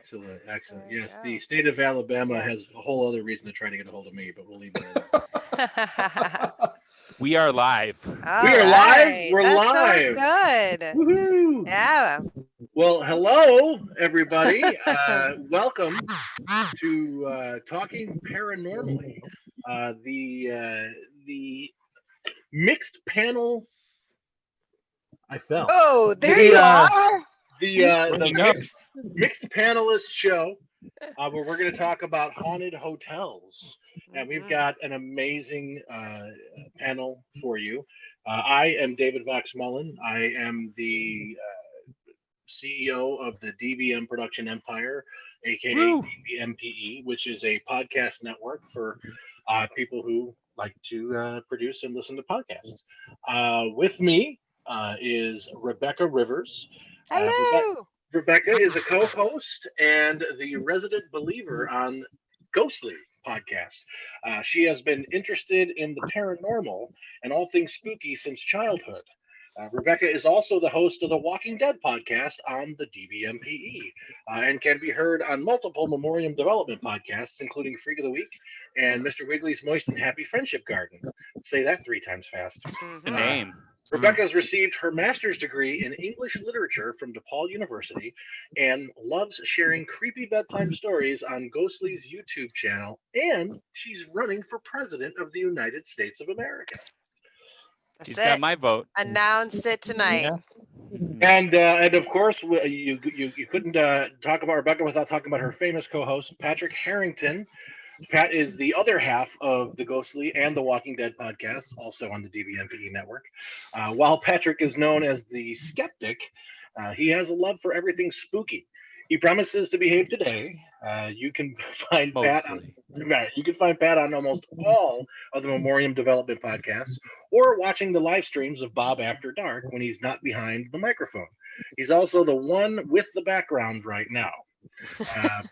Excellent, excellent. There Yes, the you state of Alabama has a whole other reason to try to get a hold of me, but we'll leave that go. We are live. We All are live. right. We're That's so live. good. Woohoo! Yeah. Well, hello, everybody. Welcome to Talking Paranormally, the mixed panel. I fell. Oh, there The you uh, are. the mixed panelist show where we're going to talk about haunted hotels, and we've Mhm. got an amazing panel for you. I am David Vox Mullen. I am the CEO of the DVM Production Empire, aka Woo! DVMPE, which is a podcast network for people who like to produce and listen to podcasts. With me is Rebecca Rivers. Hello. Rebecca is a co-host and the resident believer on Ghostly podcast. She has been interested in the paranormal and all things spooky since childhood. Rebecca is also the host of the Walking Dead podcast on the DBMPE and can be heard on multiple Memoriam Development podcasts, including Freak of the Week and Mr. Wiggly's Moist and Happy Friendship Garden. Say that 3 times fast. The Mhm. name. Rebecca has received her master's degree in English literature from DePaul University and loves sharing creepy bedtime stories on Ghostly's YouTube channel, and she's running for president of the United States of America. She's That's got it. my vote. Announce it tonight. And of course, you couldn't talk about Rebecca without talking about her famous co-host Patrick Harrington. Pat is the other half of the Ghostly and the Walking Dead podcasts, also on the DVMPE network. While Patrick is known as the Skeptic, he has a love for everything spooky. He promises to behave today. You can find Pat on Mostly. You can find Pat on almost all of the Memoriam Development podcasts, or watching the live streams of Bob After Dark when he's not behind the microphone. He's also the one with the background right now. Uh,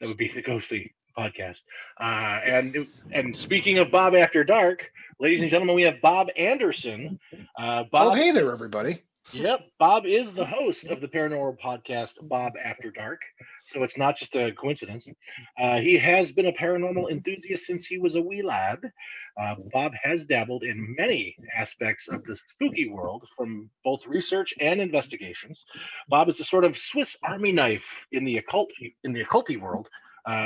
that would be the Ghostly podcast. And speaking of Bob After Dark, ladies and gentlemen, we have Bob Anderson. Oh, Bob, hey there, everybody. yep, Bob is the host of the paranormal podcast Bob After Dark, so it's not just a coincidence. He has been a paranormal enthusiast since he was a wee lad. Bob has dabbled in many aspects of the spooky world, from both research and investigations. Bob is the sort of Swiss Army knife in the occulty world,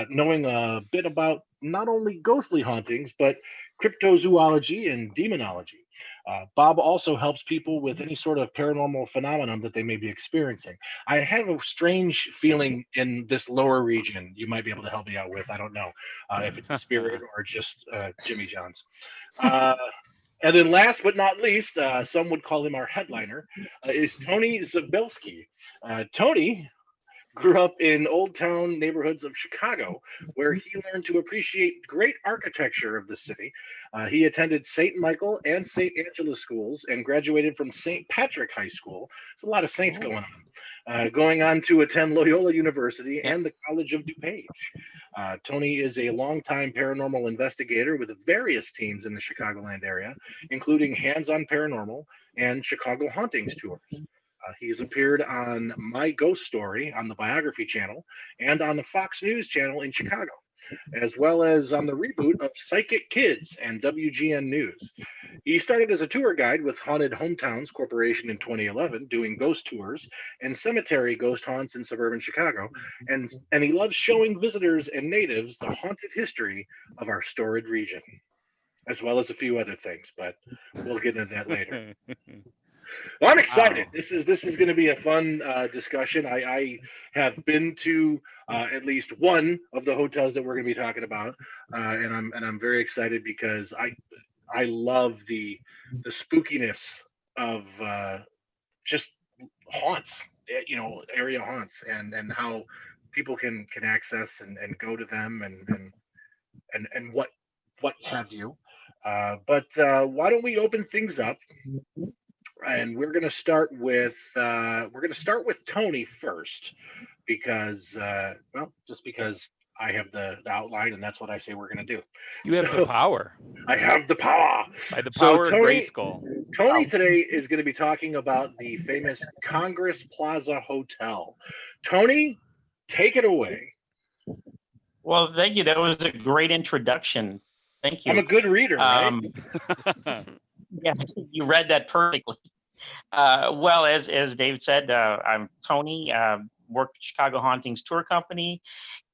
knowing a bit about not only ghostly hauntings but cryptozoology and demonology. Bob also helps people with any sort of paranormal phenomenon that they may be experiencing. I have a strange feeling in this lower region you might be able to help me out with. I don't know if it's a spirit or just Jimmy John's. And then last but not least, some would call him our headliner, is Tony Szabelski. Tony grew up in old town neighborhoods of Chicago, where he learned to appreciate great architecture of the city. He attended St. Michael and St. Angela schools and graduated from St. Patrick High School. There's a lot of saints going on. Going on to attend Loyola University and the College of DuPage. Tony is a longtime paranormal investigator with various teams in the Chicagoland area, including Hands on Paranormal and Chicago Hauntings tours. He's appeared on My Ghost Story on the Biography channel and on the Fox News channel in Chicago, as well as on the reboot of Psychic Kids and WGN News. He started as a tour guide with Haunted Hometowns Corporation in 2011, doing ghost tours and cemetery ghost haunts in suburban Chicago, and he loves showing visitors and natives the haunted history of our storied region, as well as a few other things, but we'll get into that later. Well, I'm excited. Wow. This is going to be a fun discussion. I have been to at least one of the hotels that we're going to be talking about, and I'm very excited because I love the spookiness of just haunts, area haunts, and how people can access and go to them and what have you. But why don't we open things up? And we're going to start with Tony first, because just because I have the outline and that's what I say we're going to do. You have the power. I have the power. By the So power of Grayskull. Tony today is going to be talking about the famous Congress Plaza Hotel. Tony, take it away. Well, thank you. That was a great introduction. Thank you. I'm a good reader, right? Yeah, you read that perfectly. Well, as David said, I'm Tony. Work at Chicago Hauntings Tour Company,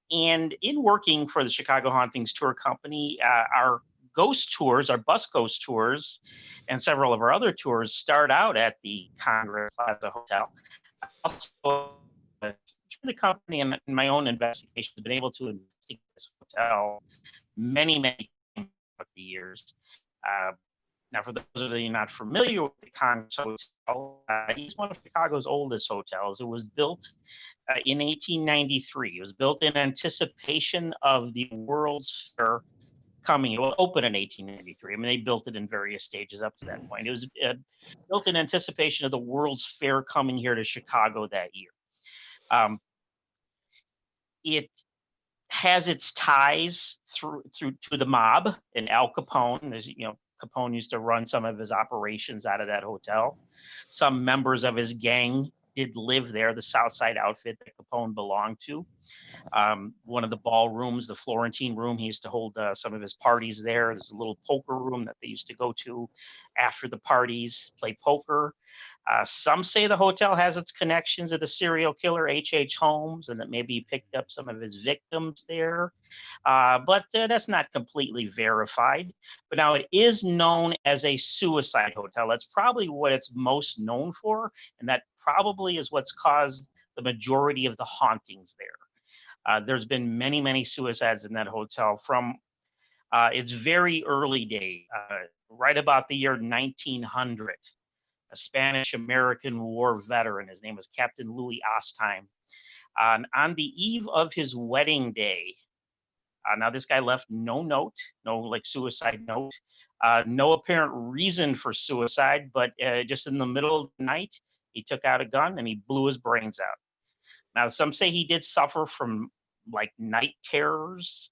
and in working for the Chicago Hauntings Tour Company, our ghost tours, our bus ghost tours, and several of our other tours start out at the Congress Plaza Hotel. Also, through the company and my own investigation, have been able to investigate this hotel many times over the years. Now, for those of you not familiar with the Congress Hotel, it's one of Chicago's oldest hotels. It was built in 1893. It was built in anticipation of the World's Fair coming. It will open in 1893. I mean, they built it in various stages up to that point. It was built in anticipation of the World's Fair coming here to Chicago that year. It has its ties through to the mob and Al Capone. There's, Capone used to run some of his operations out of that hotel. Some members of his gang did live there, the Southside outfit that Capone belonged to. One of the ballrooms, the Florentine room, he used to hold some of his parties there. There's a little poker room that they used to go to after the parties, play poker. Some say the hotel has its connections to the serial killer H.H. Holmes, and that maybe he picked up some of his victims there. But that's not completely verified. But now it is known as a suicide hotel. That's probably what it's most known for, and that probably is what's caused the majority of the hauntings there. There's been many suicides in that hotel from its very early day, right about the year 1900. A Spanish-American War veteran. His name was Captain Louis Ostheim. On the eve of his wedding day, now this guy left no note, no like suicide note, no apparent reason for suicide, but just in the middle of the night, he took out a gun and he blew his brains out. Now, some say he did suffer from like night terrors.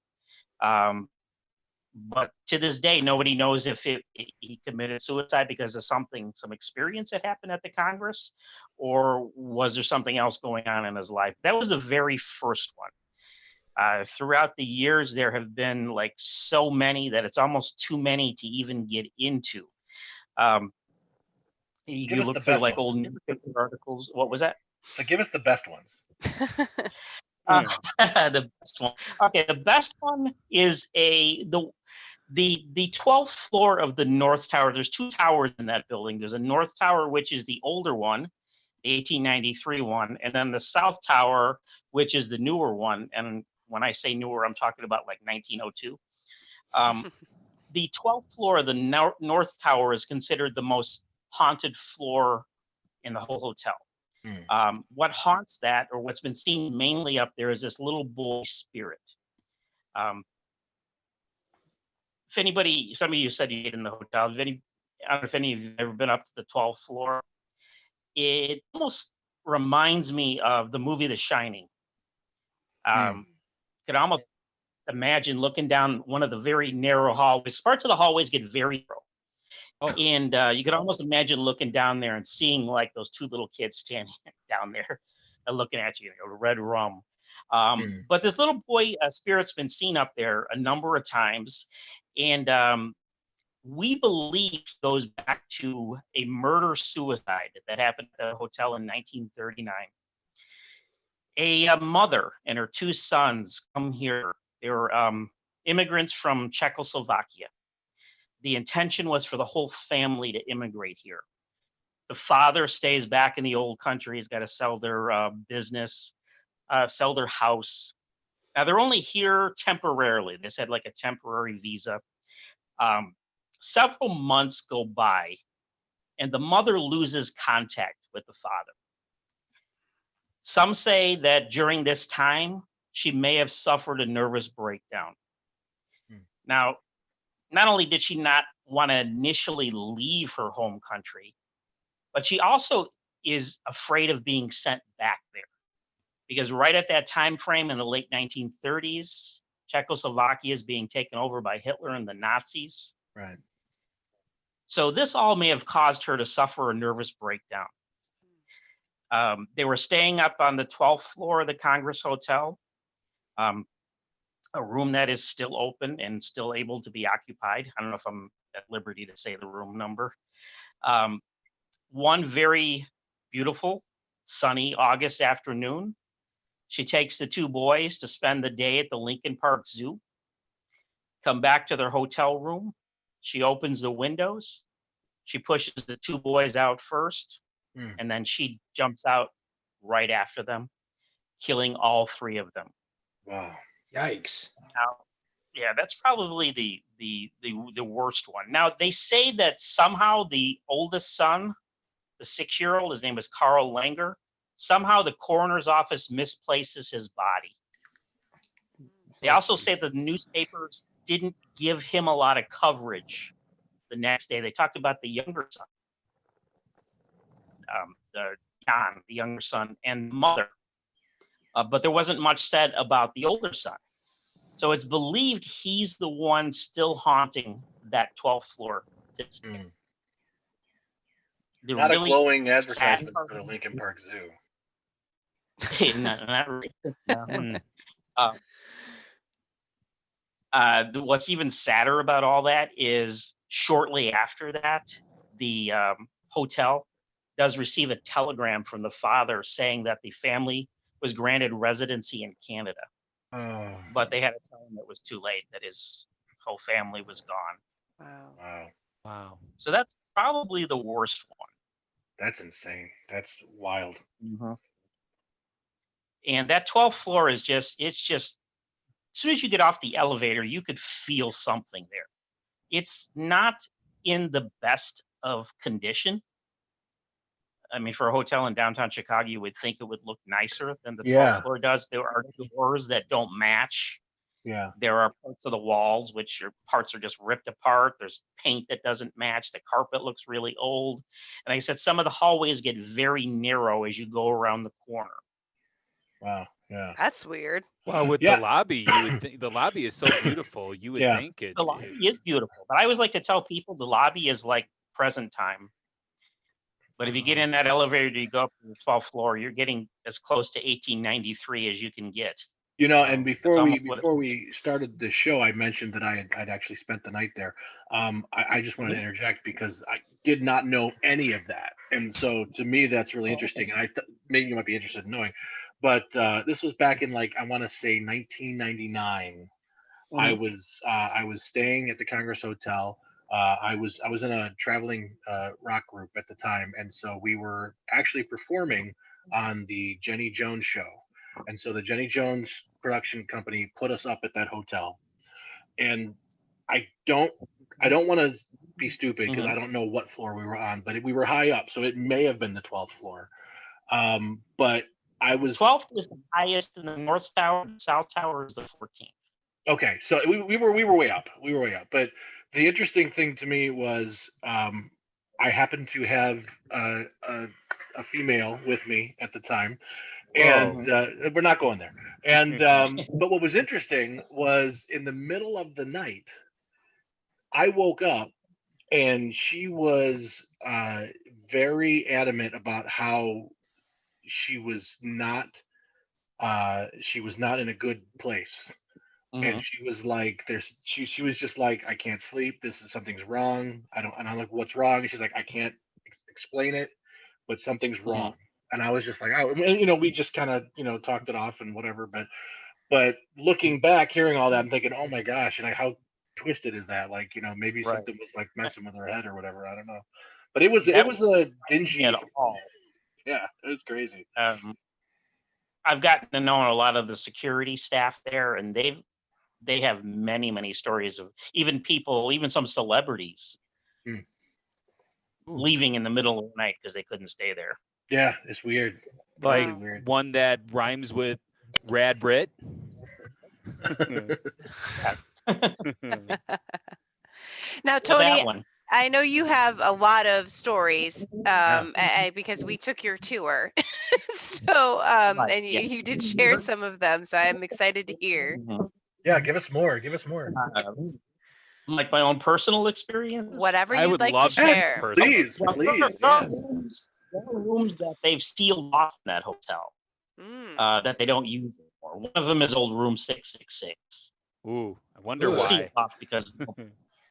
But to this day, nobody knows if he committed suicide because of some experience that happened at the Congress, or was there something else going on in his life? That was the very first one. Throughout the years, there have been like so many that it's almost too many to even get into. You look through like old newspaper articles. What was that? So give us the best ones. The best one. Okay, the best one is the 12th floor of the North Tower. There's two towers in that building. There's a North Tower, which is the older one, the 1893 one, and then the South Tower, which is the newer one. And when I say newer, I'm talking about like 1902. The 12th floor of the North Tower is considered the most haunted floor in the whole hotel. What haunts that, or what's been seen mainly up there, is this little boy spirit. If anybody, some of you said you ate in the hotel. I don't know if any of you have ever been up to the 12th floor. It almost reminds me of the movie The Shining. Could almost imagine looking down one of the very narrow hallways. Parts of the hallways get very narrow. Oh. And you could almost imagine looking down there and seeing like those two little kids standing down there and looking at you, red rum. But this little boy spirit's been seen up there a number of times. And we believe it goes back to a murder-suicide that happened at the hotel in 1939. A mother and her two sons come here. They were immigrants from Czechoslovakia. The intention was for the whole family to immigrate here. The father stays back in the old country. He's got to sell their business, sell their house. Now, they're only here temporarily. They had like a temporary visa. Several months go by, and the mother loses contact with the father. Some say that during this time, she may have suffered a nervous breakdown. Now, not only did she not want to initially leave her home country, but she also is afraid of being sent back there. Because right at that time frame in the late 1930s, Czechoslovakia is being taken over by Hitler and the Nazis. Right. So this all may have caused her to suffer a nervous breakdown. They were staying up on the 12th floor of the Congress Hotel, a room that is still open and still able to be occupied. I don't know if I'm at liberty to say the room number. One very beautiful, sunny August afternoon, she takes the two boys to spend the day at the Lincoln Park Zoo, come back to their hotel room. She opens the windows. She pushes the two boys out first, and then she jumps out right after them, killing all three of them. Wow. Yikes. Now, yeah, that's probably the worst one. Now, they say that somehow the oldest son, the 6-year-old, his name is Carl Langer, somehow the coroner's office misplaces his body. They also say the newspapers didn't give him a lot of coverage the next day. They talked about the younger son, John, the younger son, and mother. But there wasn't much said about the older son. So it's believed he's the one still haunting that 12th floor. Not really a glowing advertisement sad for the Lincoln Park Zoo. not really. What's even sadder about all that is shortly after that, the hotel does receive a telegram from the father saying that the family was granted residency in Canada. Oh. But they had to tell him it was too late, that his whole family was gone. Wow. Wow. Wow. So that's probably the worst one. That's insane. That's wild. And that 12th floor is just, as soon as you get off the elevator, you could feel something there. It's not in the best of condition. I mean, for a hotel in downtown Chicago, you would think it would look nicer than the 12th floor does. There are doors that don't match. Yeah. There are parts of the walls which parts are just ripped apart. There's paint that doesn't match. The carpet looks really old. And like I said, some of the hallways get very narrow as you go around the corner. Wow. Yeah. That's weird. Well, with the lobby, you would think the lobby is so beautiful. You would think it. The lobby is beautiful, but I always like to tell people the lobby is like present time. But if you get in that elevator, you go up to the 12th floor, you're getting as close to 1893 as you can get. You know, and before almost we started the show, I mentioned that I'd actually spent the night there. I just wanted to interject because I did not know any of that, and so to me that's really interesting. And maybe you might be interested in knowing, but this was back in, like, I want to say 1999. I was staying at the Congress Hotel. I was in a traveling rock group at the time, and so we were actually performing on the Jenny Jones show. And so the Jenny Jones production company put us up at that hotel. And I don't want to be stupid because I don't know what floor we were on, but we were high up, so it may have been the 12th floor. But I was 12th is the highest in the North Tower. South Tower is the 14th. Okay, so we were way up. We were way up. But the interesting thing to me was I happened to have a female with me at the time, and we're not going there. And but what was interesting was in the middle of the night, I woke up and she was very adamant about how she was not in a good place. And she was like, she was just like, I can't sleep. Something's wrong. And I'm like, what's wrong? And she's like, I can't explain it, but something's wrong. And I was just like, oh, you know, we just kind of, you know, talked it off and whatever. But looking back, hearing all that, I'm thinking, oh my gosh, and how twisted is that? Like, you know, maybe something was like messing with her head or whatever. I don't know. But it was a dingy. At all. Yeah, it was crazy. I've gotten to know a lot of the security staff there, and they have many stories of even some celebrities leaving in the middle of the night because they couldn't stay there. Yeah, it's weird. Like really weird. One that rhymes with Rad Brit. Now, Tony, Well, I know you have a lot of stories because we took your tour. So, and you did share some of them. So I'm excited to hear. Yeah, give us more. Give us more. Like my own personal experience. Whatever I you'd would like love to share. personal Please, experience. please. Yeah. there are rooms that they've sealed off in that hotel that they don't use anymore. One of them is old room 666. Ooh, I wonder It's sealed why. off because,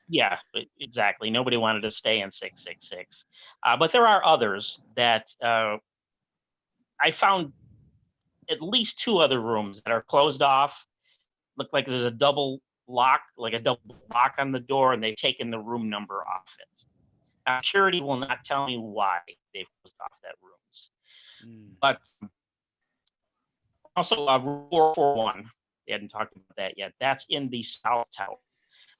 yeah, exactly. Nobody wanted to stay in 666. But there are others that I found at least 2 other rooms that are closed off. Look like there's a double lock on the door, and they've taken the room number off it. Now, security will not tell me why they've closed off that rooms. But also, room 441, they hadn't talked about that yet. That's in the South Tower.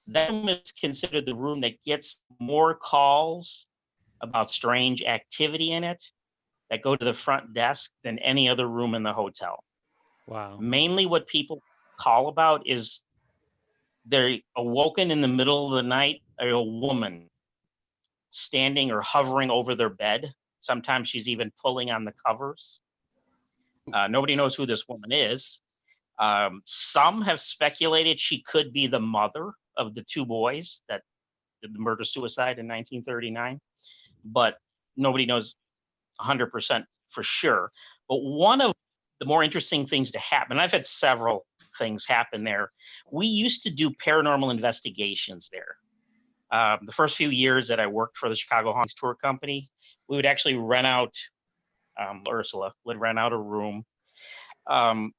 That room is considered the room that gets more calls about strange activity in it that go to the front desk than any other room in the hotel. Wow. Mainly what people call about is they're awoken in the middle of the night, a woman standing or hovering over their bed. Sometimes she's even pulling on the covers. Nobody knows who this woman is. Some have speculated she could be the mother of the 2 boys that did the murder-suicide in 1939, but nobody knows 100% for sure. But one of the more interesting things to happen, I've had several things happen there. We used to do paranormal investigations there. The first few years that I worked for the Chicagoland tour company, we would actually rent out, Ursula would rent out a room, and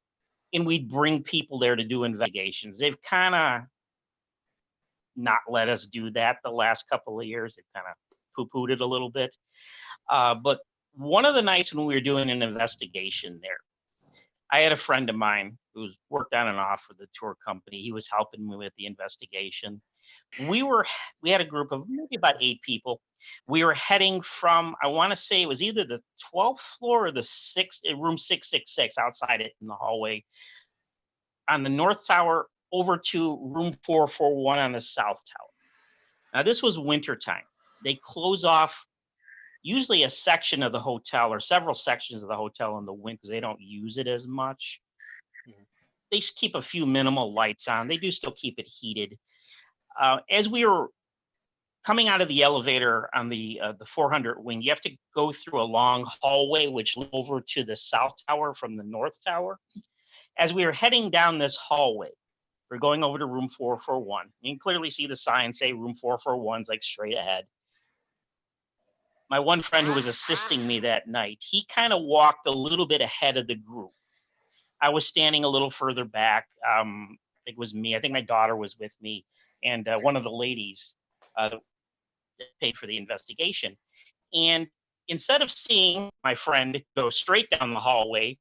we'd bring people there to do investigations. They've kind of not let us do that the last couple of years. They've kind of poo-pooed it a little bit. But one of the nights when we were doing an investigation there, I had a friend of mine who's worked on and off for the tour company. He was helping me with the investigation. We had a group of maybe about 8 people. We were heading from, I want to say it was either the 12th floor or the room 666 outside it in the hallway on the North Tower over to room 441 on the South Tower. Now this was wintertime. They close off usually a section of the hotel or several sections of the hotel in the winter because they don't use it as much. They keep a few minimal lights on. They do still keep it heated. As we were coming out of the elevator on the 400 wing, you have to go through a long hallway which leads over to the South Tower from the North Tower. As we were heading down this hallway, we're going over to room 441. You can clearly see the sign say room 441 is like straight ahead. My one friend who was assisting me that night, he kind of walked a little bit ahead of the group. I was standing a little further back. I think it was me. I think my daughter was with me, and one of the ladies that paid for the investigation. And instead of seeing my friend go straight down the hallway,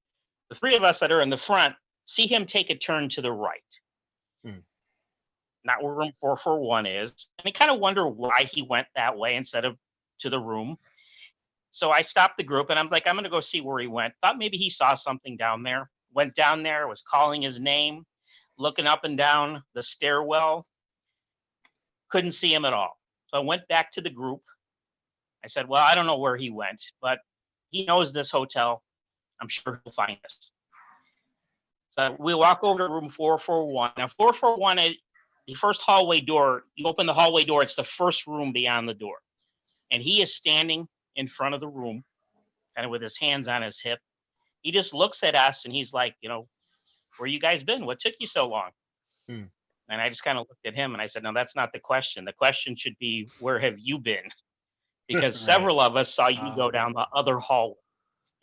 the 3 of us that are in the front see him take a turn to the right. Not where room 441 is. And I kind of wonder why he went that way instead of to the room. So I stopped the group and I'm like, I'm going to go see where he went. Thought maybe he saw something down there. Went down there, was calling his name, looking up and down the stairwell. Couldn't see him at all. So I went back to the group. I said, well, I don't know where he went, but he knows this hotel. I'm sure he'll find us. So we walk over to room 441. Now, 441 is the first hallway door. You open the hallway door, it's the first room beyond the door. And he is standing in front of the room, kind of with his hands on his hip. He just looks at us and he's like, where you guys been? What took you so long? And I just kind of looked at him and I said, no, that's not the question. The question should be, where have you been? Because several of us saw you go down the other hallway.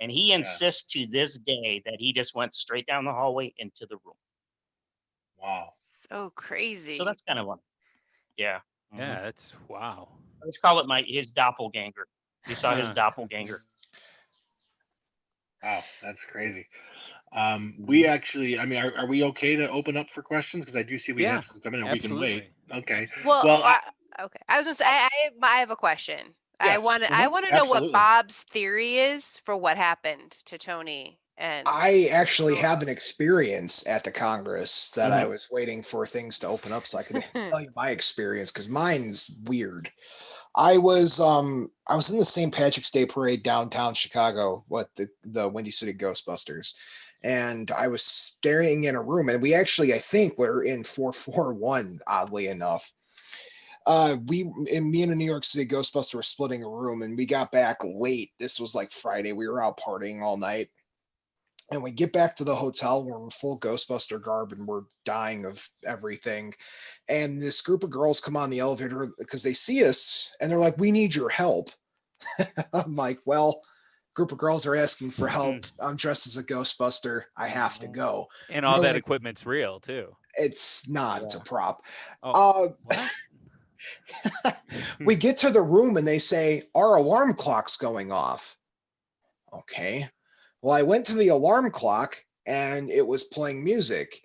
And he insists to this day that he just went straight down the hallway into the room. Wow. So crazy. So that's kind of one. Yeah. Yeah, that's wow. Let's call it his doppelganger. We saw his doppelganger. Wow, that's crazy. We actually, are we okay to open up for questions? Because I do see we have some coming in. Absolutely. We can wait. Okay. Well, okay. I was gonna say I have a question. Yes. I want to know what Absolutely. Bob's theory is for what happened to Tony. And I actually have an experience at the Congress that I was waiting for things to open up so I could tell you my experience because mine's weird. I was in the St. Patrick's Day parade downtown Chicago, the Windy City Ghostbusters, and I was staring in a room, and we actually I think we're in 441, oddly enough. Me and a New York City Ghostbuster were splitting a room, and we got back late. This was like Friday. We were out partying all night. And we get back to the hotel, we're in full Ghostbuster garb and we're dying of everything. And this group of girls come on the elevator because they see us and they're like, "We need your help." I'm like, well, group of girls are asking for help. I'm dressed as a Ghostbuster. I have to go. And all they're that like, equipment's real too. it's not, it's a prop. Oh, what? We get to the room and they say, "Our alarm clock's going off." Okay. Well, I went to the alarm clock and it was playing music.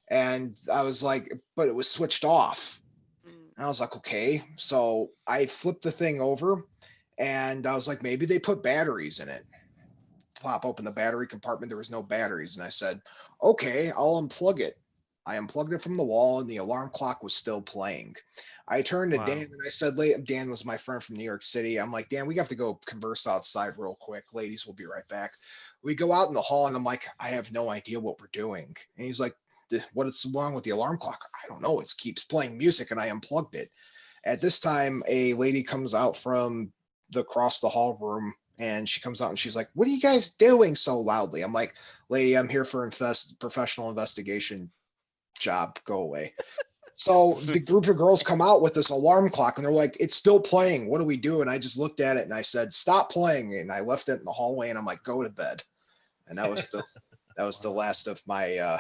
And I was like, but it was switched off. And I was like, okay. So I flipped the thing over and I was like, maybe they put batteries in it. Pop open the battery compartment. There was no batteries. And I said, okay, I'll unplug it. I unplugged it from the wall and the alarm clock was still playing. I turned to Dan and I said, Dan was my friend from New York City. I'm like, Dan, we have to go converse outside real quick. Ladies, we'll be right back. We go out in the hall and I'm like, I have no idea what we're doing. And he's like, what is wrong with the alarm clock? I don't know. It keeps playing music and I unplugged it. At this time, a lady comes out from the across the hall room and she comes out and she's like, "What are you guys doing so loudly?" I'm like, "Lady, I'm here for professional investigation job. Go away." So the group of girls come out with this alarm clock and they're like, "It's still playing. What do we do?" And I just looked at it and I said, "Stop playing." And I left it in the hallway and I'm like, "Go to bed." And that was the last of my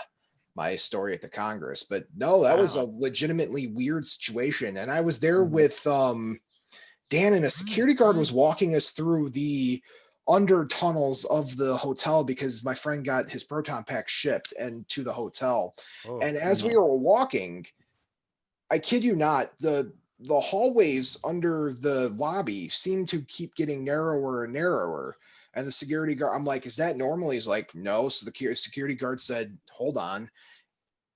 my story at the Congress. But no, that was a legitimately weird situation. And I was there with Dan, and a security guard was walking us through the under tunnels of the hotel because my friend got his proton pack shipped and to the hotel. And as we were walking, I kid you not, the hallways under the lobby seemed to keep getting narrower and narrower. And the security guard, I'm like, "Is that normal?" He's like, "No." So the security guard said, "Hold on."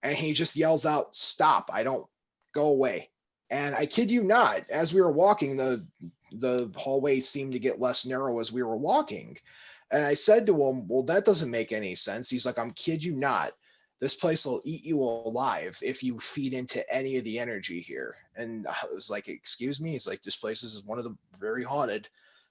And he just yells out, "Stop. I don't go away." And I kid you not, as we were walking, the hallway seemed to get less narrow as we were walking. And I said to him, "Well, that doesn't make any sense." He's like, "I'm kid you not. This place will eat you alive if you feed into any of the energy here." And I was like, "Excuse me?" He's like, "This place is one of the very haunted."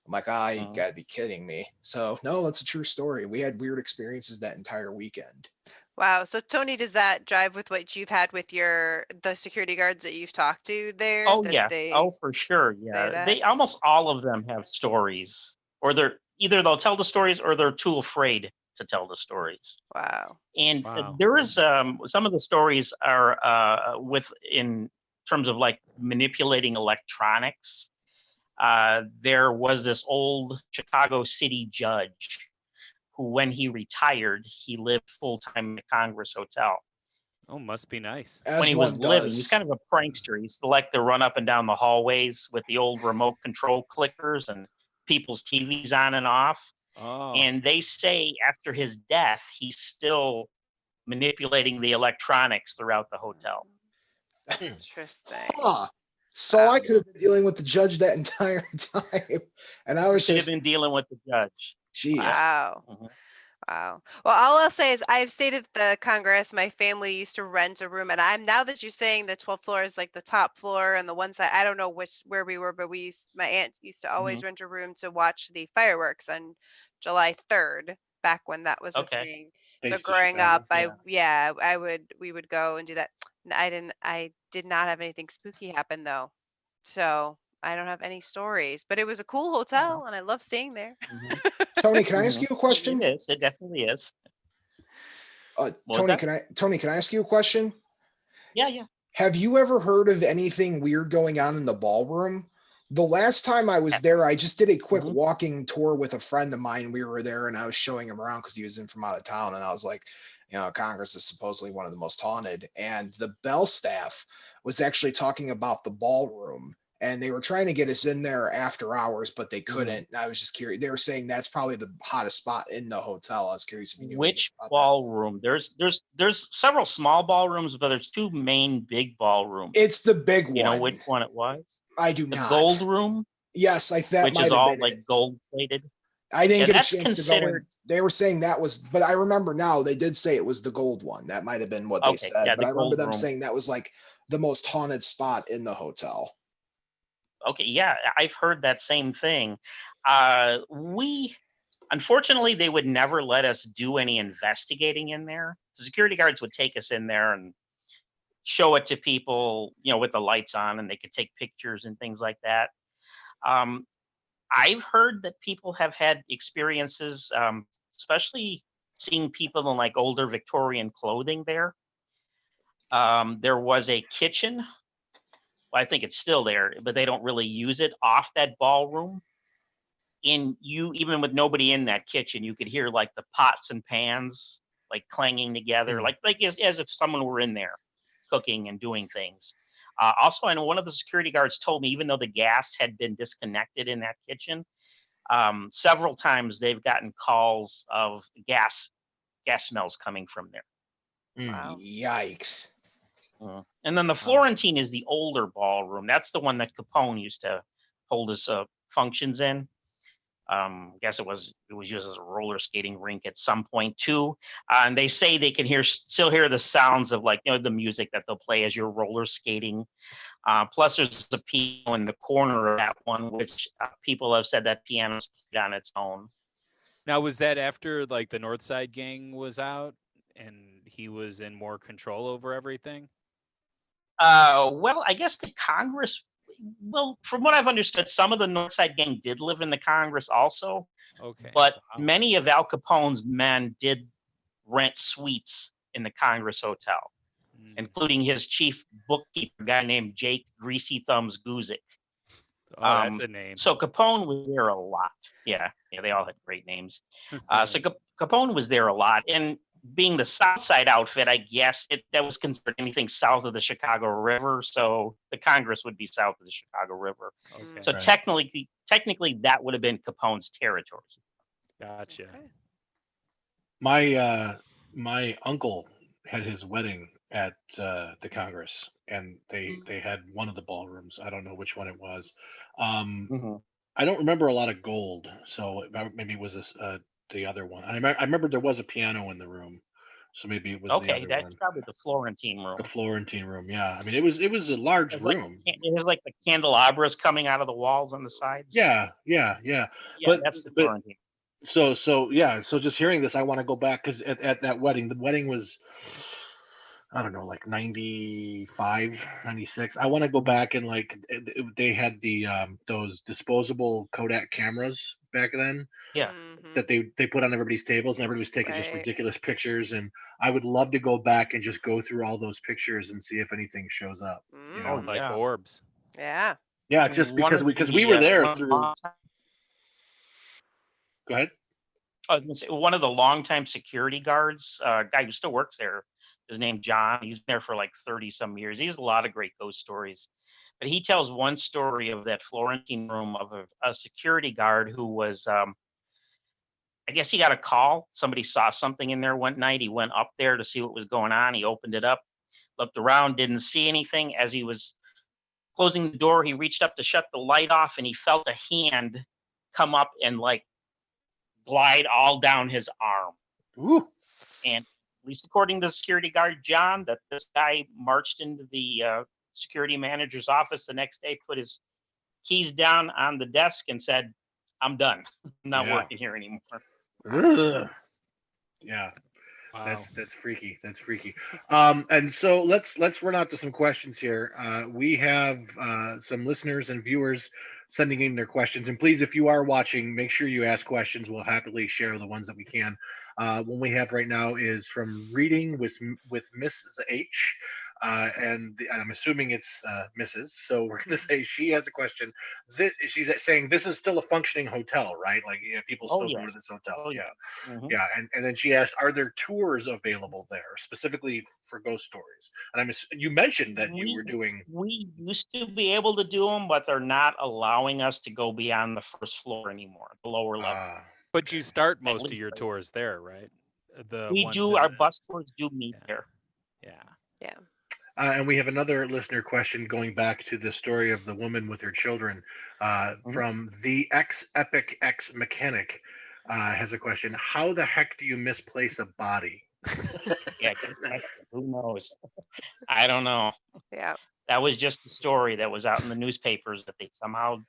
I'm like, "You gotta be kidding me." So no, that's a true story. We had weird experiences that entire weekend. Wow. So Tony, does that drive with what you've had with the security guards that you've talked to there? Oh that yeah. They Oh, for sure. say Yeah. that? They almost all of them have stories, or they'll tell the stories or they're too afraid to tell the stories. Wow. And there is some of the stories are in terms of like manipulating electronics. There was this old Chicago city judge who, when he retired, he lived full time in the Congress Hotel. Oh, must be nice. As when he was one living, does. he's kind of a prankster. He used to like to run up and down the hallways with the old remote control clickers and people's TVs on and off. Oh. And they say after his death, he's still manipulating the electronics throughout the hotel. Interesting. So I could have been dealing with the judge that entire time. And I was Should have just been dealing with the judge. Jeez. Wow. Wow. Well, all I'll say is I've stayed at the Congress. My family used to rent a room, and now that you're saying the 12th floor is like the top floor, and the one side, I don't know where we were, but my aunt used to always rent a room to watch the fireworks on July 3rd, back when that was a thing. So Thanks to growing Chicago. up, we would go and do that. I did not have anything spooky happen though, so I don't have any stories. But it was a cool hotel, and I love staying there. Tony, can I ask you a question? It is. It definitely is. Tony, can I ask you a question? Yeah. Have you ever heard of anything weird going on in the ballroom? The last time I was there, I just did a quick walking tour with a friend of mine. We were there and I was showing him around because he was in from out of town. And I was like, Congress is supposedly one of the most haunted. And the Bell staff was actually talking about the ballroom. And they were trying to get us in there after hours, but they couldn't. And I was just curious. They were saying that's probably the hottest spot in the hotel. I was curious if you knew which ballroom. There's several small ballrooms, but there's two main big ballrooms. It's the big one. You know which one it was? I do not. The gold room. Yes, that which might is have all been like gold plated. I didn't get a that's chance to go in. They were saying that was, but I remember now they did say it was the gold one. That might have been what they said. Yeah, but I remember them room. saying that was like the most haunted spot in the hotel. Okay, yeah, I've heard that same thing. Unfortunately, they would never let us do any investigating in there. The security guards would take us in there and show it to people, with the lights on, and they could take pictures and things like that. Um, I've heard that people have had experiences, especially seeing people in like older Victorian clothing there. There was a kitchen. I think it's still there, but they don't really use it off that ballroom. And even with nobody in that kitchen, you could hear like the pots and pans like clanging together, like as if someone were in there cooking and doing things. Also, I know one of the security guards told me, even though the gas had been disconnected in that kitchen, several times they've gotten calls of gas smells coming from there. Wow. Yikes. And then the Florentine is the older ballroom. That's the one that Capone used to hold his functions in. I guess it was used as a roller skating rink at some point too. And they say they can still hear the sounds of like the music that they'll play as you're roller skating. Plus, there's a piano in the corner of that one, which people have said that piano's played on its own. Now, was that after like the North Side Gang was out and he was in more control over everything? Well, I guess the Congress. Well, from what I've understood, some of the North Side Gang did live in the Congress also. Okay. But many of Al Capone's men did rent suites in the Congress Hotel, including his chief bookkeeper, a guy named Jake Greasy Thumbs Guzik. Oh, that's a name. So Capone was there a lot. Yeah, they all had great names. So Capone was there a lot. And being the South Side outfit, I guess that was considered anything south of the Chicago River. So the Congress would be south of the Chicago River. Okay. So technically, that would have been Capone's territory. Gotcha. Okay. My uncle had his wedding at the Congress, and they had one of the ballrooms. I don't know which one it was. I don't remember a lot of gold, so maybe it was the other one. I remember there was a piano in the room, so maybe it was the Okay, other that's one. probably the Florentine room. The Florentine room, yeah. I mean, it was a large room. It has like the candelabras coming out of the walls on the sides. Yeah. Yeah, But that's the Florentine. So yeah, so just hearing this, I want to go back because at that wedding, the wedding was, I don't know, like 95, 96. I want to go back and like they had the those disposable Kodak cameras back then. Yeah. That they put on everybody's tables, and everybody was taking just Right. ridiculous pictures. And I would love to go back and just go through all those pictures and see if anything shows up. You know, Like orbs. Yeah. yeah, just because we were there through. Go ahead. I was gonna say, one of the longtime security guards, guy who still works there, is named John. He's been there for like 30 some years. He has a lot of great ghost stories. But he tells one story of that Florentine room of a security guard who was, I guess he got a call. Somebody saw something in there one night. He went up there to see what was going on. He opened it up, looked around, didn't see anything. As he was closing the door, he reached up to shut the light off, and he felt a hand come up and like glide all down his arm. Ooh. And at least according to the security guard, John, that this guy marched into the security manager's office the next day, put his keys down on the desk and said, "I'm done. I'm not working here anymore." Ugh. Yeah. Wow. That's freaky. That's freaky. And so let's run out to some questions here. We have some listeners and viewers sending in their questions, and please, if you are watching, make sure you ask questions. We'll happily share the ones that we can. One we have right now is from Reading with Mrs. H. And I'm assuming it's Mrs. So we're going to say she has a question. She's saying this is still a functioning hotel, right? Like, people still go to this hotel. Yeah. And then she asked, are there tours available there specifically for ghost stories? And you mentioned that you were doing. We used to be able to do them, but they're not allowing us to go beyond the first floor anymore, the lower level. But you start most of your tours there, right? Our bus tours do meet there. Yeah. And we have another listener question going back to the story of the woman with her children from the Epic X Mechanic. Has a question. How the heck do you misplace a body? Yeah, who knows? I don't know. Yeah. That was just the story that was out in the newspapers that they somehow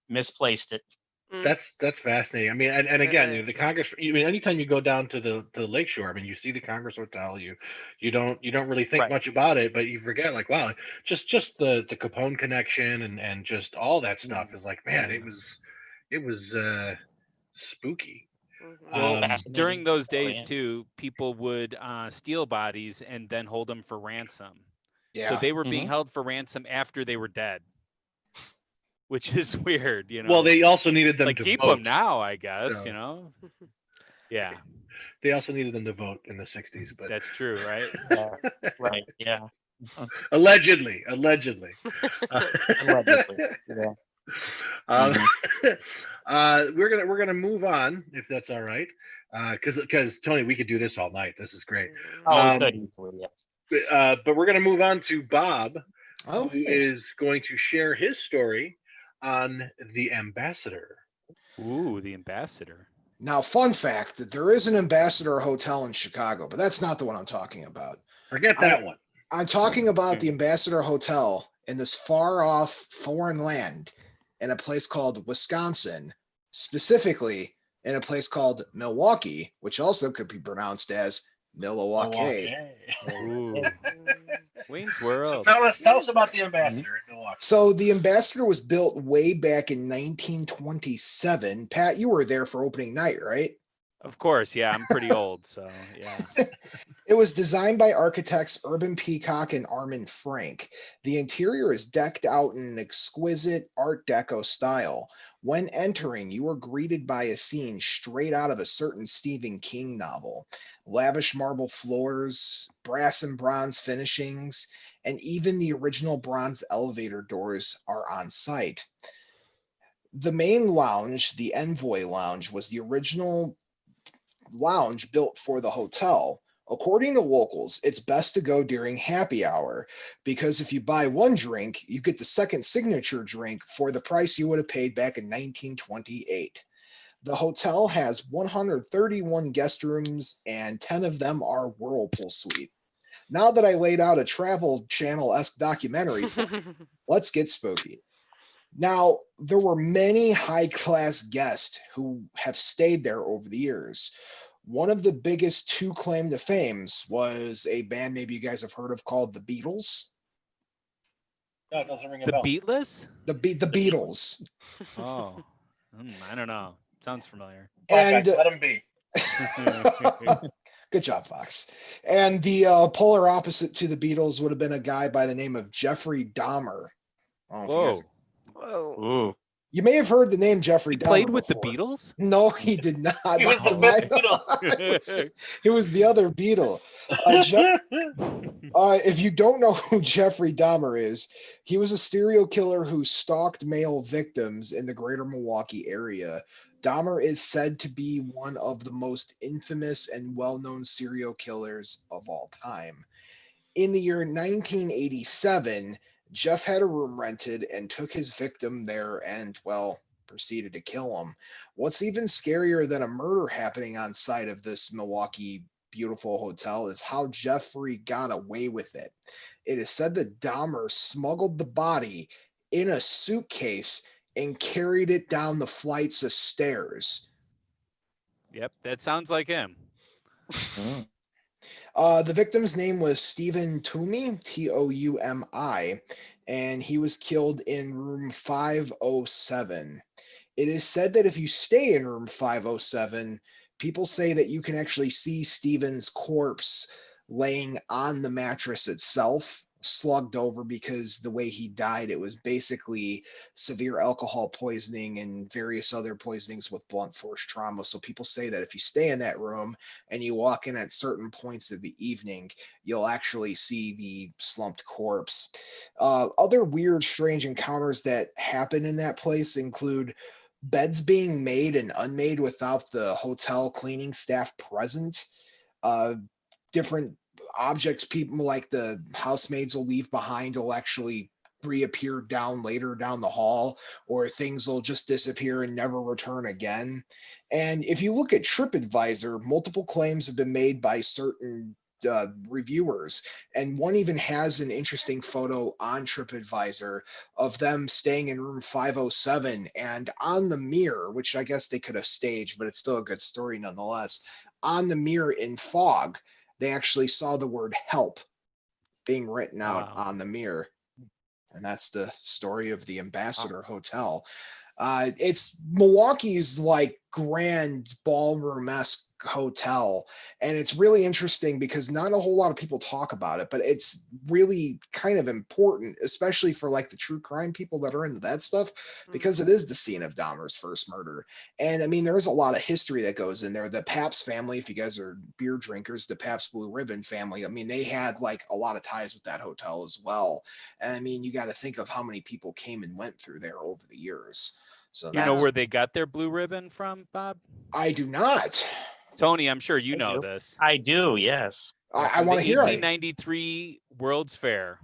misplaced it. That's fascinating. I mean, and It again, the is. Congress. I mean, anytime you go down to the lakeshore, I mean, you see the Congress Hotel. You don't really think Right. much about it, but you forget, like, wow, just the Capone connection and just all that stuff is like, man, Yeah. it was spooky. Mhm. Well, Fascinating during those story, days yeah. too, people would steal bodies and then hold them for ransom. So Yeah. they were being Mhm. held for ransom after they were dead, which is weird, you know. Well, they also needed them like to keep vote. them now, I guess, so- you know. Yeah, They also needed them to vote in the '60s, but that's true, right? Yeah. Right. Yeah. allegedly. Allegedly. Yeah. Um, Mhm. we're gonna move on if that's all right, because Tony, we could do this all night. This is great. Oh, we Um, could easily, yes. but we're gonna move on to Bob, Oh, who hey. is going to share his story on the Ambassador. Ooh, the ambassador. Now, fun fact that there is an Ambassador Hotel in Chicago, but that's not the one I'm talking about. Forget that one. I'm talking about the Ambassador Hotel in this far off foreign land in a place called Wisconsin, specifically in a place called Milwaukee, which also could be pronounced as Milwaukee. Ooh, Mm. Wayne's So World. tell us about the Ambassador in Milwaukee. So the Ambassador was built way back in 1927. Pat, you were there for opening night, right? Of course, yeah. I'm pretty old, so yeah. It was designed by architects Urban Peacock and Armand Frank. The interior is decked out in an exquisite Art Deco style. When entering, you are greeted by a scene straight out of a certain Stephen King novel. Lavish marble floors, brass and bronze finishings, and even the original bronze elevator doors are on site. The main lounge, the Envoy Lounge, was the original lounge built for the hotel. According to locals, it's best to go during happy hour because if you buy one drink, you get the second signature drink for the price you would have paid back in 1928. The hotel has 131 guest rooms and 10 of them are Whirlpool Suite. Now that I laid out a Travel Channel-esque documentary, let's get spooky. Now, there were many high-class guests who have stayed there over the years. One of the biggest two claim to fames was a band maybe you guys have heard of called the Beatles. No, it doesn't ring a The bell. Beatless? The Beatles. Oh, I don't know. Sounds familiar. And let them be. good job, Fox. And the polar opposite to the Beatles would have been a guy by the name of Jeffrey Dahmer. I don't know if you guys- Whoa. Ooh. You may have heard the name Jeffrey He Dahmer played with before. the Beatles? No, he did not. He was the Not fifth to my- Beatle. He was the other Beatle. If you don't know who Jeffrey Dahmer is, he was a serial killer who stalked male victims in the greater Milwaukee area. Dahmer is said to be one of the most infamous and well-known serial killers of all time. In the year 1987, Jeff had a room rented and took his victim there and, well, proceeded to kill him. What's even scarier than a murder happening on site of this Milwaukee beautiful hotel is how Jeffrey got away with it. It is said that Dahmer smuggled the body in a suitcase and carried it down the flights of stairs. Yep, that sounds like him. The victim's name was Stephen Toomey, Toumi, and he was killed in room 507. It is said that if you stay in room 507, people say that you can actually see Stephen's corpse laying on the mattress itself, slugged over because the way he died, it was basically severe alcohol poisoning and various other poisonings with blunt force trauma. So people say that if you stay in that room and you walk in at certain points of the evening, you'll actually see the slumped corpse. Other weird, strange encounters that happen in that place include beds being made and unmade without the hotel cleaning staff present. Different objects people like the housemaids will leave behind will actually reappear later down the hall, or things will just disappear and never return again. And if you look at TripAdvisor, multiple claims have been made by certain reviewers, and one even has an interesting photo on TripAdvisor of them staying in room 507, and on the mirror, which I guess they could have staged, but it's still a good story nonetheless, on the mirror in fog, they actually saw the word help being written out on the mirror. And that's the story of the Ambassador Hotel. It's Milwaukee's like grand ballroom-esque hotel, and it's really interesting because not a whole lot of people talk about it, but it's really kind of important, especially for like the true crime people that are into that stuff, because it is the scene of Dahmer's first murder. And I mean, there is a lot of history that goes in there. The Pabst family, if you guys are beer drinkers, the Pabst Blue Ribbon family, I mean, they had like a lot of ties with that hotel as well. And I mean, you got to think of how many people came and went through there over the years. So You know where they got their blue ribbon from, Bob? I do not. Tony, I'm sure you know do. this. I do, yes. I want to hear it. 1893 World's Fair.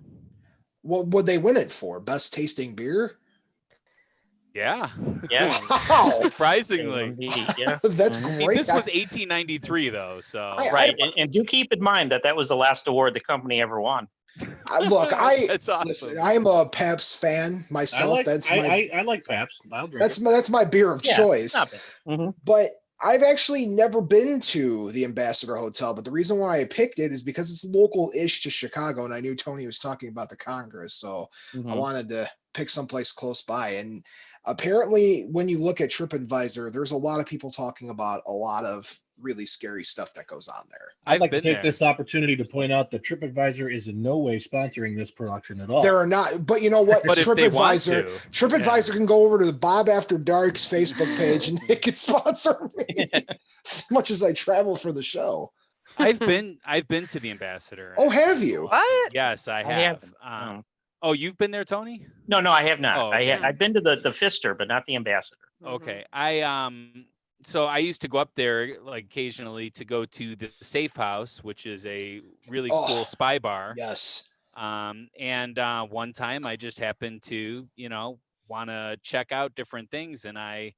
What would they win it for? Best tasting beer? Yeah. Yeah. Wow. Surprisingly. Yeah. That's I great. mean, this was 1893, though. So Right. And do keep in mind that was the last award the company ever won. Look, that's awesome. listen, I'm a Pabst fan myself. I like Pabst. I'll drink that's my beer of choice. Mm-hmm. But I've actually never been to the Ambassador Hotel, but the reason why I picked it is because it's local-ish to Chicago, and I knew Tony was talking about the Congress, so I wanted to pick someplace close by. And apparently, when you look at TripAdvisor, there's a lot of people talking about a lot of really scary stuff that goes on there. I'd like to take this opportunity to point out that TripAdvisor is in no way sponsoring this production at all. There are not, but you know what? But if they want to, TripAdvisor can go over to the Bob After Dark's Facebook page and they can sponsor me as much as I travel for the show. I've been to the Ambassador. Oh, have you? What? Yes, I have. Oh, you've been there, Tony? No, I have not. Oh, okay. I've been to the Pfister, but not the Ambassador. Okay. So I used to go up there like occasionally to go to the Safe House, which is a really cool spy bar. Yes. And one time I just happened to, want to check out different things, and I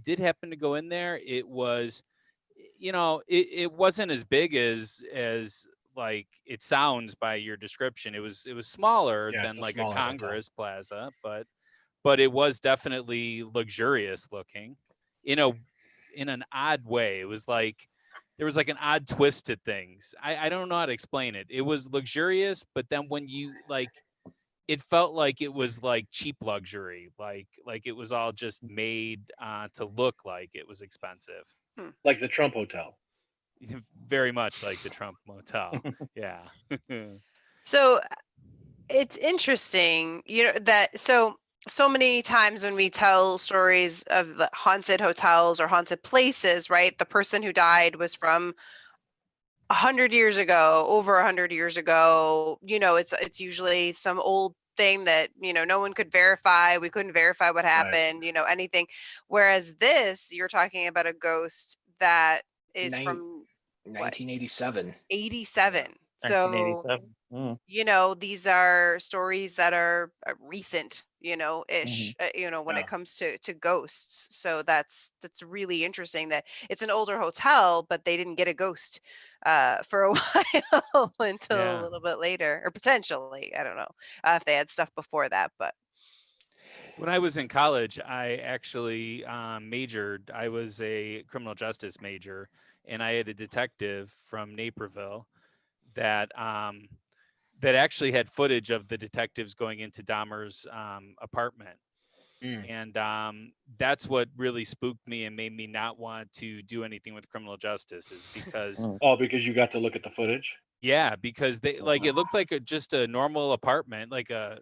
did happen to go in there. It was, it wasn't as big as like it sounds by your description. It was smaller than like a Congress Plaza, but it was definitely luxurious looking. In an odd way. It was like there was like an odd twist to things. I don't know how to explain it. It was luxurious, but then when you it felt like it was like cheap luxury, like it was all just made to look like it was expensive. Like the Trump Hotel. Very much like the Trump Motel. Yeah. So it's interesting, that so many times when we tell stories of the haunted hotels or haunted places, right? The person who died was from 100 years ago, over 100 years ago. It's usually some old thing that, no one could verify. We couldn't verify what happened, anything. Whereas this, you're talking about a ghost that is from 1987. 87. So 1987. These are stories that are recent, ish, when it comes to ghosts. So that's really interesting that it's an older hotel, but they didn't get a ghost for a while until a little bit later, or potentially, I don't know if they had stuff before that. But when I was in college, I actually majored. I was a criminal justice major, and I had a detective from Naperville that actually had footage of the detectives going into Dahmer's apartment. And that's what really spooked me and made me not want to do anything with criminal justice, is because because you got to look at the footage. Yeah, because they it looked like just a normal apartment, till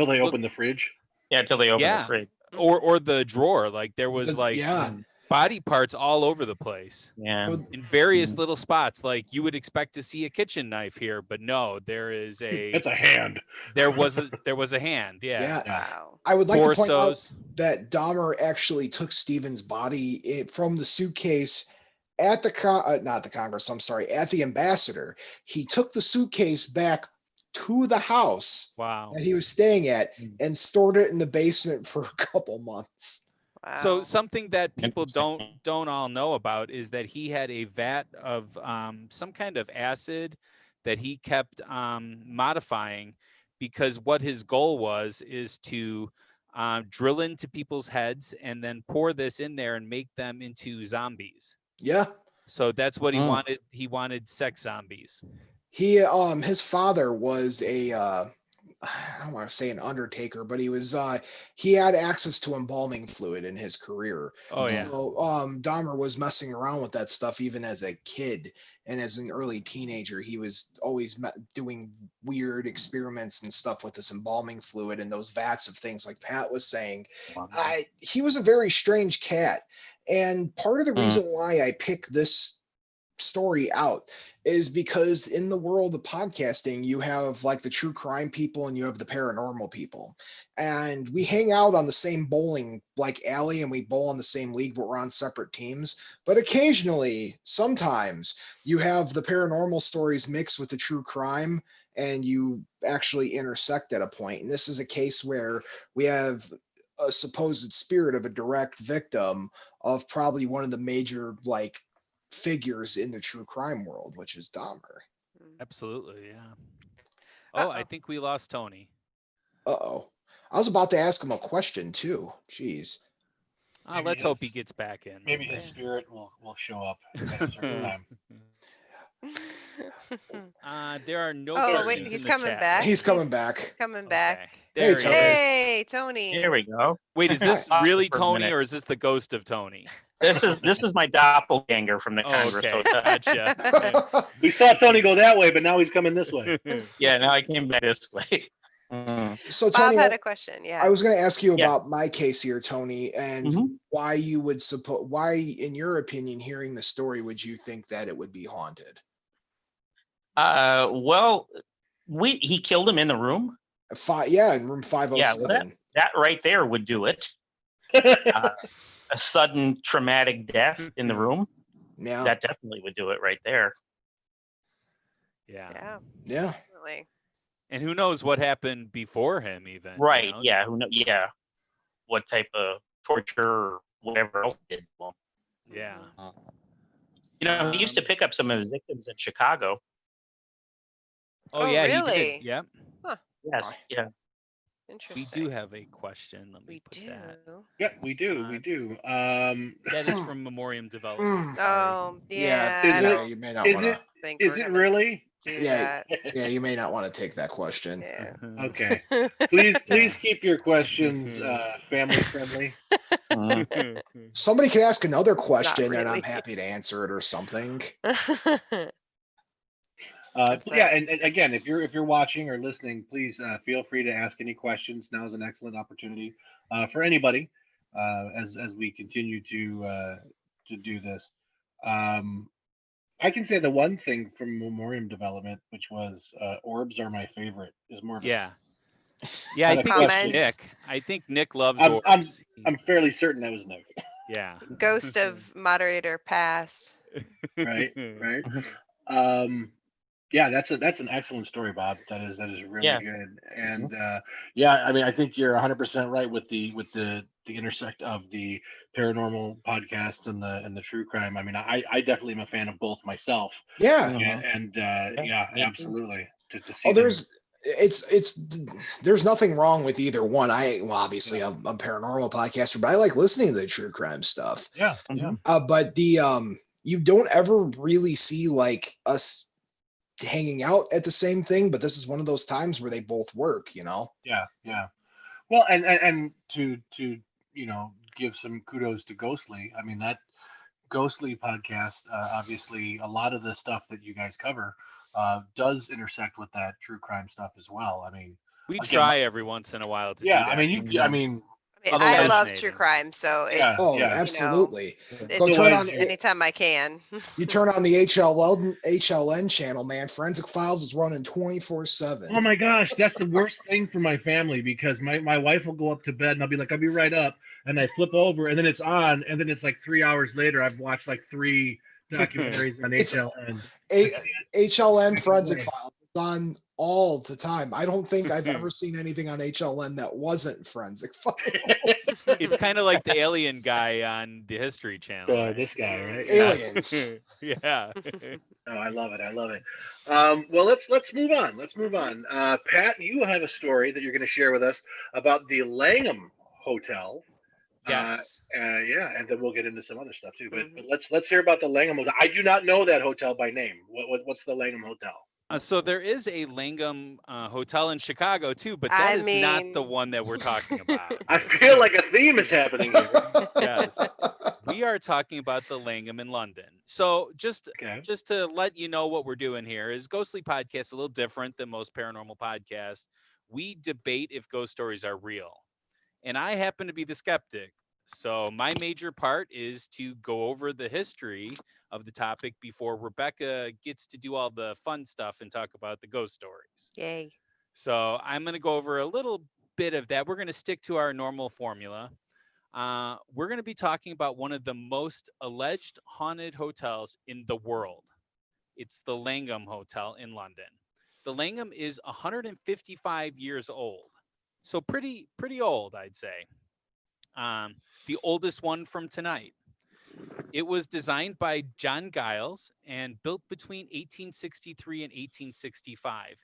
they opened the fridge. Yeah, till they opened the fridge. Or the drawer. Like there was body parts all over the place. Yeah. In various little spots. Like you would expect to see a kitchen knife here, but no, there is it's a hand. There was a hand. Yeah. Wow. I would like to point out that Dahmer actually took Stephen's body from the suitcase at not the Congress, I'm sorry, at the Ambassador. He took the suitcase back to the house that he was staying at and stored it in the basement for a couple months. So Wow. something that people Interesting. don't all know about is that he had a vat of some kind of acid that he kept modifying, because what his goal was is to drill into people's heads and then pour this in there and make them into zombies. Yeah. So that's what he Mm. wanted. He wanted sex zombies. He his father was a I don't want to say an undertaker, but he had access to embalming fluid in his career. Oh yeah. So Dahmer was messing around with that stuff even as a kid, and as an early teenager, he was always doing weird experiments and stuff with this embalming fluid and those vats of things, like Pat was saying. He was a very strange cat, and part of the reason why I pick this story out is because in the world of podcasting, you have like the true crime people and you have the paranormal people, and we hang out on the same bowling like alley and we bowl on the same league, but we're on separate teams. But occasionally, sometimes you have the paranormal stories mixed with the true crime and you actually intersect at a point. And this is a case where we have a supposed spirit of a direct victim of probably one of the major like figures in the true crime world, which is Dahmer. Absolutely, yeah. Oh, I Uh-oh. think we lost Tony. Uh-oh. I was about to ask him a question too. Jeez. Maybe Let's hope he his- gets back in. Maybe his spirit will show up at a certain time. There are no Oh, questions wait, in he's the coming chat. back. He's coming back. Coming Okay, back. there he Tony. is. Hey, Tony. Here we go. Wait, is this Lost really it for a Tony minute. or is this the ghost of Tony? This is my doppelganger from the Oh, Congress okay, Hotel. gotcha. We saw Tony go that way, but now he's coming this way. Yeah, now I came back this way. So Bob Tony, had a question. Yeah. I was going to ask you Yeah. about my case here, Tony, and Mhm. why you would suppose, why, in your opinion, hearing the story, would you think that it would be haunted? Well, he killed him in the room. In room 507. That right there would do it. A sudden traumatic death in the room. Yeah. That definitely would do it right there. Yeah. Yeah, Yeah. definitely. And who knows what happened before him even. you Right. know? Yeah. Who know? Yeah. What type of torture or whatever else he did. Well, Yeah. he used to pick up some of his victims in Chicago. Oh, Oh, yeah, he really? did. Yep. Yes. Yeah. Interesting. We do have a question. Let me We put do. that. Yeah, we do. We do. That is from Memoriam Development. Sorry. Oh, yeah. Is I it- don't You may not Is want it? to. think Is we're it gonna really? do Yeah. that. Yeah, you may not want to take that question. Yeah. Okay. Please keep your questions family friendly. Somebody could ask another question, and I'm really. happy to answer it or something. What's Yeah, that? and again, if you're watching or listening, please feel free to ask any questions. Now is an excellent opportunity for anybody as we continue to do this. I can say the one thing from Memoriam Development, which was orbs are my favorite, is more of a Yeah. Yeah, I Not a think it's question. Nick. I think Nick loves I'm- orbs. I'm fairly certain that was Nick. Yeah. Ghost of moderator pass. Right. Yeah, that's an excellent story, Bob. That is really Yeah. good. And yeah, I mean, I think you're 100% right with the intersect of the paranormal podcasts and the true crime. I mean, I definitely am a fan of both myself. Yeah. And yeah, me too. absolutely. To see Oh, them- there's nothing wrong with either one. Obviously I'm a paranormal podcaster, but I like listening to the true crime stuff. yeah. But you don't ever really see like us hanging out at the same thing, but this is one of those times where they both work, Yeah. Well, and to give some kudos to Ghostly. I mean, that Ghostly podcast, obviously a lot of the stuff that you guys cover does intersect with that true crime stuff as well. I mean, We again, try every once in a while to do yeah, that. I mean, I because- mean, I mean, Otherwise- I love true Fascinating. crime, so Yeah. it's Oh, yeah. absolutely. it's Go turn on anytime I can. you turn on the HLN channel, man. Forensic Files is running 24/7. oh my gosh, that's the worst thing for my family because my wife will go up to bed and I'll be like, I'll be right up, and I flip over and then it's on, and then it's like 3 hours later I've watched like 3 documentaries on It's- HLN. HLN Forensic Files. It's on all the time. I don't think I've ever seen anything on HLN that wasn't forensic files. It's kind of like the alien guy on the History Channel. Right? This guy, right? Aliens. Yeah. Oh, I love it. I love it. Well, let's move on. Let's move on. Pat, you have a story that you're going to share with us about the Langham Hotel. Yes. Yeah, and then we'll get into some other stuff too. But let's hear about the Langham Hotel. I do not know that hotel by name. What's the Langham Hotel? So there is a Langham hotel in Chicago too, but that is not the one that we're talking about. I feel like a theme is happening here. Yes. We are talking about the Langham in London. So just to let you know what we're doing here is Ghostly Podcast a little different than most paranormal podcasts. We debate if ghost stories are real. And I happen to be the skeptic. So my major part is to go over the history of the topic before Rebecca gets to do all the fun stuff and talk about the ghost stories. Yay. So I'm going to go over a little bit of that. We're going to stick to our normal formula. We're going to be talking about one of the most alleged haunted hotels in the world. It's the Langham Hotel in London. The Langham is 155 years old. So pretty old, I'd say. The oldest one from tonight. It was designed by John Giles and built between 1863 and 1865.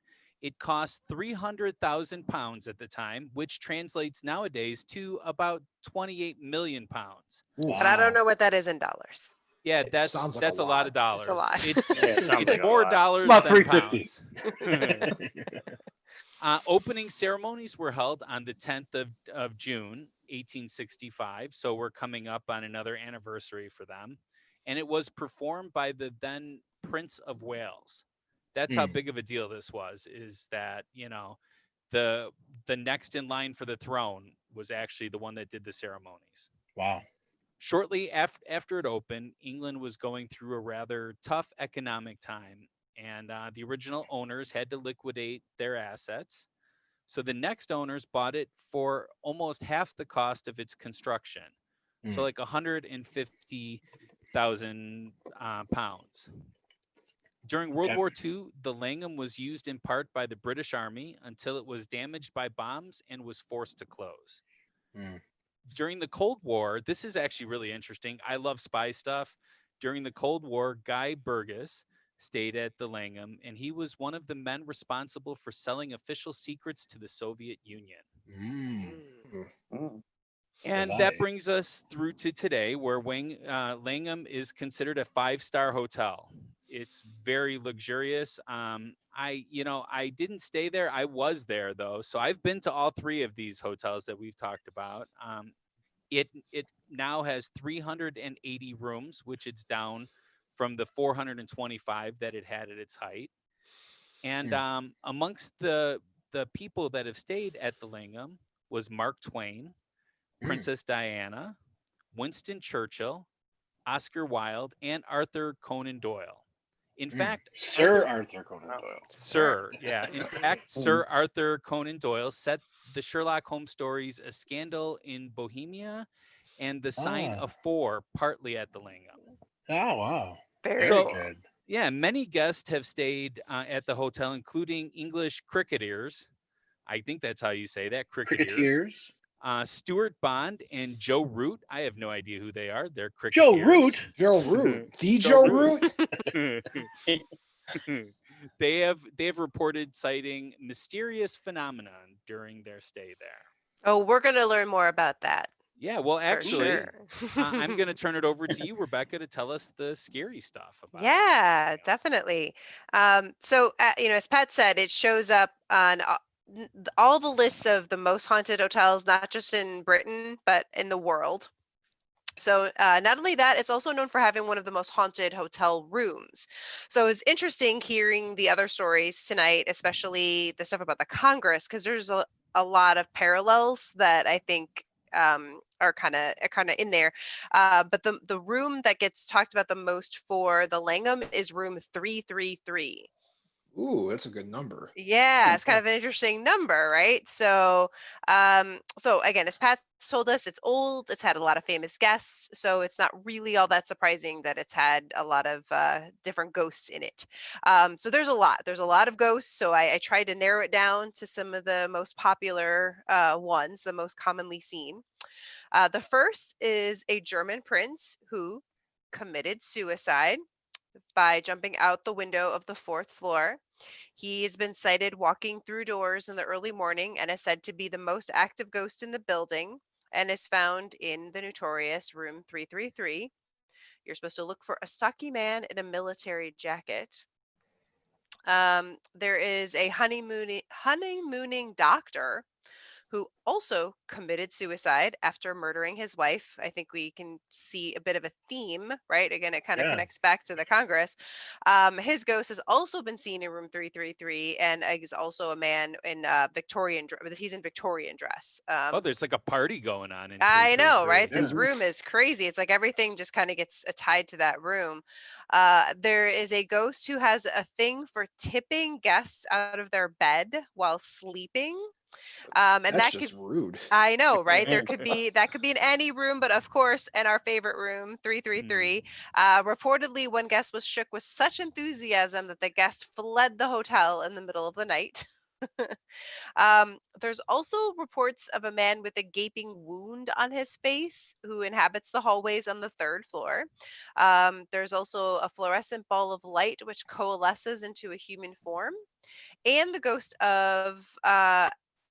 It cost £300,000 at the time, which translates nowadays to about 28 million pounds. Wow. But I don't know what that is in dollars. Yeah, that's a lot of dollars. It's a lot. It's more dollars about than $350. pounds. Opening ceremonies were held on the 10th of June, 1865. So we're coming up on another anniversary for them. And it was performed by the then Prince of Wales. That's how big of a deal this was, is that, the next in line for the throne was actually the one that did the ceremonies. Wow. Shortly after it opened, England was going through a rather tough economic time, and the original owners had to liquidate their assets. So the next owners bought it for almost half the cost of its construction. So like 150,000 pounds. During World War II, the Langham was used in part by the British Army until it was damaged by bombs and was forced to close. During the Cold War, this is actually really interesting. I love spy stuff. During the Cold War, Guy Burgess stayed at the Langham, and he was one of the men responsible for selling official secrets to the Soviet Union. And that brings us through to today, where Langham is considered a 5-star hotel. It's very luxurious. I didn't stay there. I was there though. So I've been to all 3 of these hotels that we've talked about. It now has 380 rooms, which it's down from the 425 that it had at its height. And amongst the people that have stayed at the Langham was Mark Twain, Princess Diana, Winston Churchill, Oscar Wilde, and Arthur Conan Doyle. In fact, Sir Arthur Conan Doyle. Sir Arthur Conan Doyle set the Sherlock Holmes stories A Scandal in Bohemia and The Sign of Four partly at the Langham. Oh, wow. Very good. Yeah, many guests have stayed at the hotel, including English cricketers. I think that's how you say that, cricketers. Stuart Bond and Joe Root. I have no idea who they are. They're cricketers. Joe Root? Joe Root. The Joe Root? They have reported citing mysterious phenomenon during their stay there. Oh, we're going to learn more about that. Yeah, well, actually, sure. I'm going to turn it over to you, Rebecca, to tell us the scary stuff about Yeah, definitely. So, as Pat said, it shows up on all the lists of the most haunted hotels, not just in Britain, but in the world. So not only that, it's also known for having one of the most haunted hotel rooms. So it's interesting hearing the other stories tonight, especially the stuff about the Congress, because there's a lot of parallels that I think are kind of in there. But the room that gets talked about the most for the Langham is room 333. Ooh, that's a good number. Yeah, it's kind of an interesting number, right? So, so again, as Pat told us it's old, it's had a lot of famous guests, so it's not really all that surprising that it's had a lot of different ghosts in it. So there's a lot of ghosts, so I tried to narrow it down to some of the most popular ones, the most commonly seen. The first is a German prince who committed suicide by jumping out the window of the fourth floor. He has been sighted walking through doors in the early morning and is said to be the most active ghost in the building and is found in the notorious room 333. You're supposed to look for a stocky man in a military jacket. There is a honeymooning doctor who also committed suicide after murdering his wife. I think we can see a bit of a theme, right? Again, it kind of Yeah. connects back to the Congress. His ghost has also been seen in room 333 and is also a man in Victorian dress. He's in Victorian dress. Oh, there's like a party going on in I know, 333. right? Yeah. This room is crazy. It's like everything just kind of gets tied to that room. There is a ghost who has a thing for tipping guests out of their bed while sleeping. And That's that just could, rude. I know, right? There could be, that could be in any room, but of course, in our favorite room, 333, reportedly one guest was shook with such enthusiasm that the guest fled the hotel in the middle of the night. There's also reports of a man with a gaping wound on his face who inhabits the hallways on the third floor. There's also a fluorescent ball of light which coalesces into a human form, and the ghost of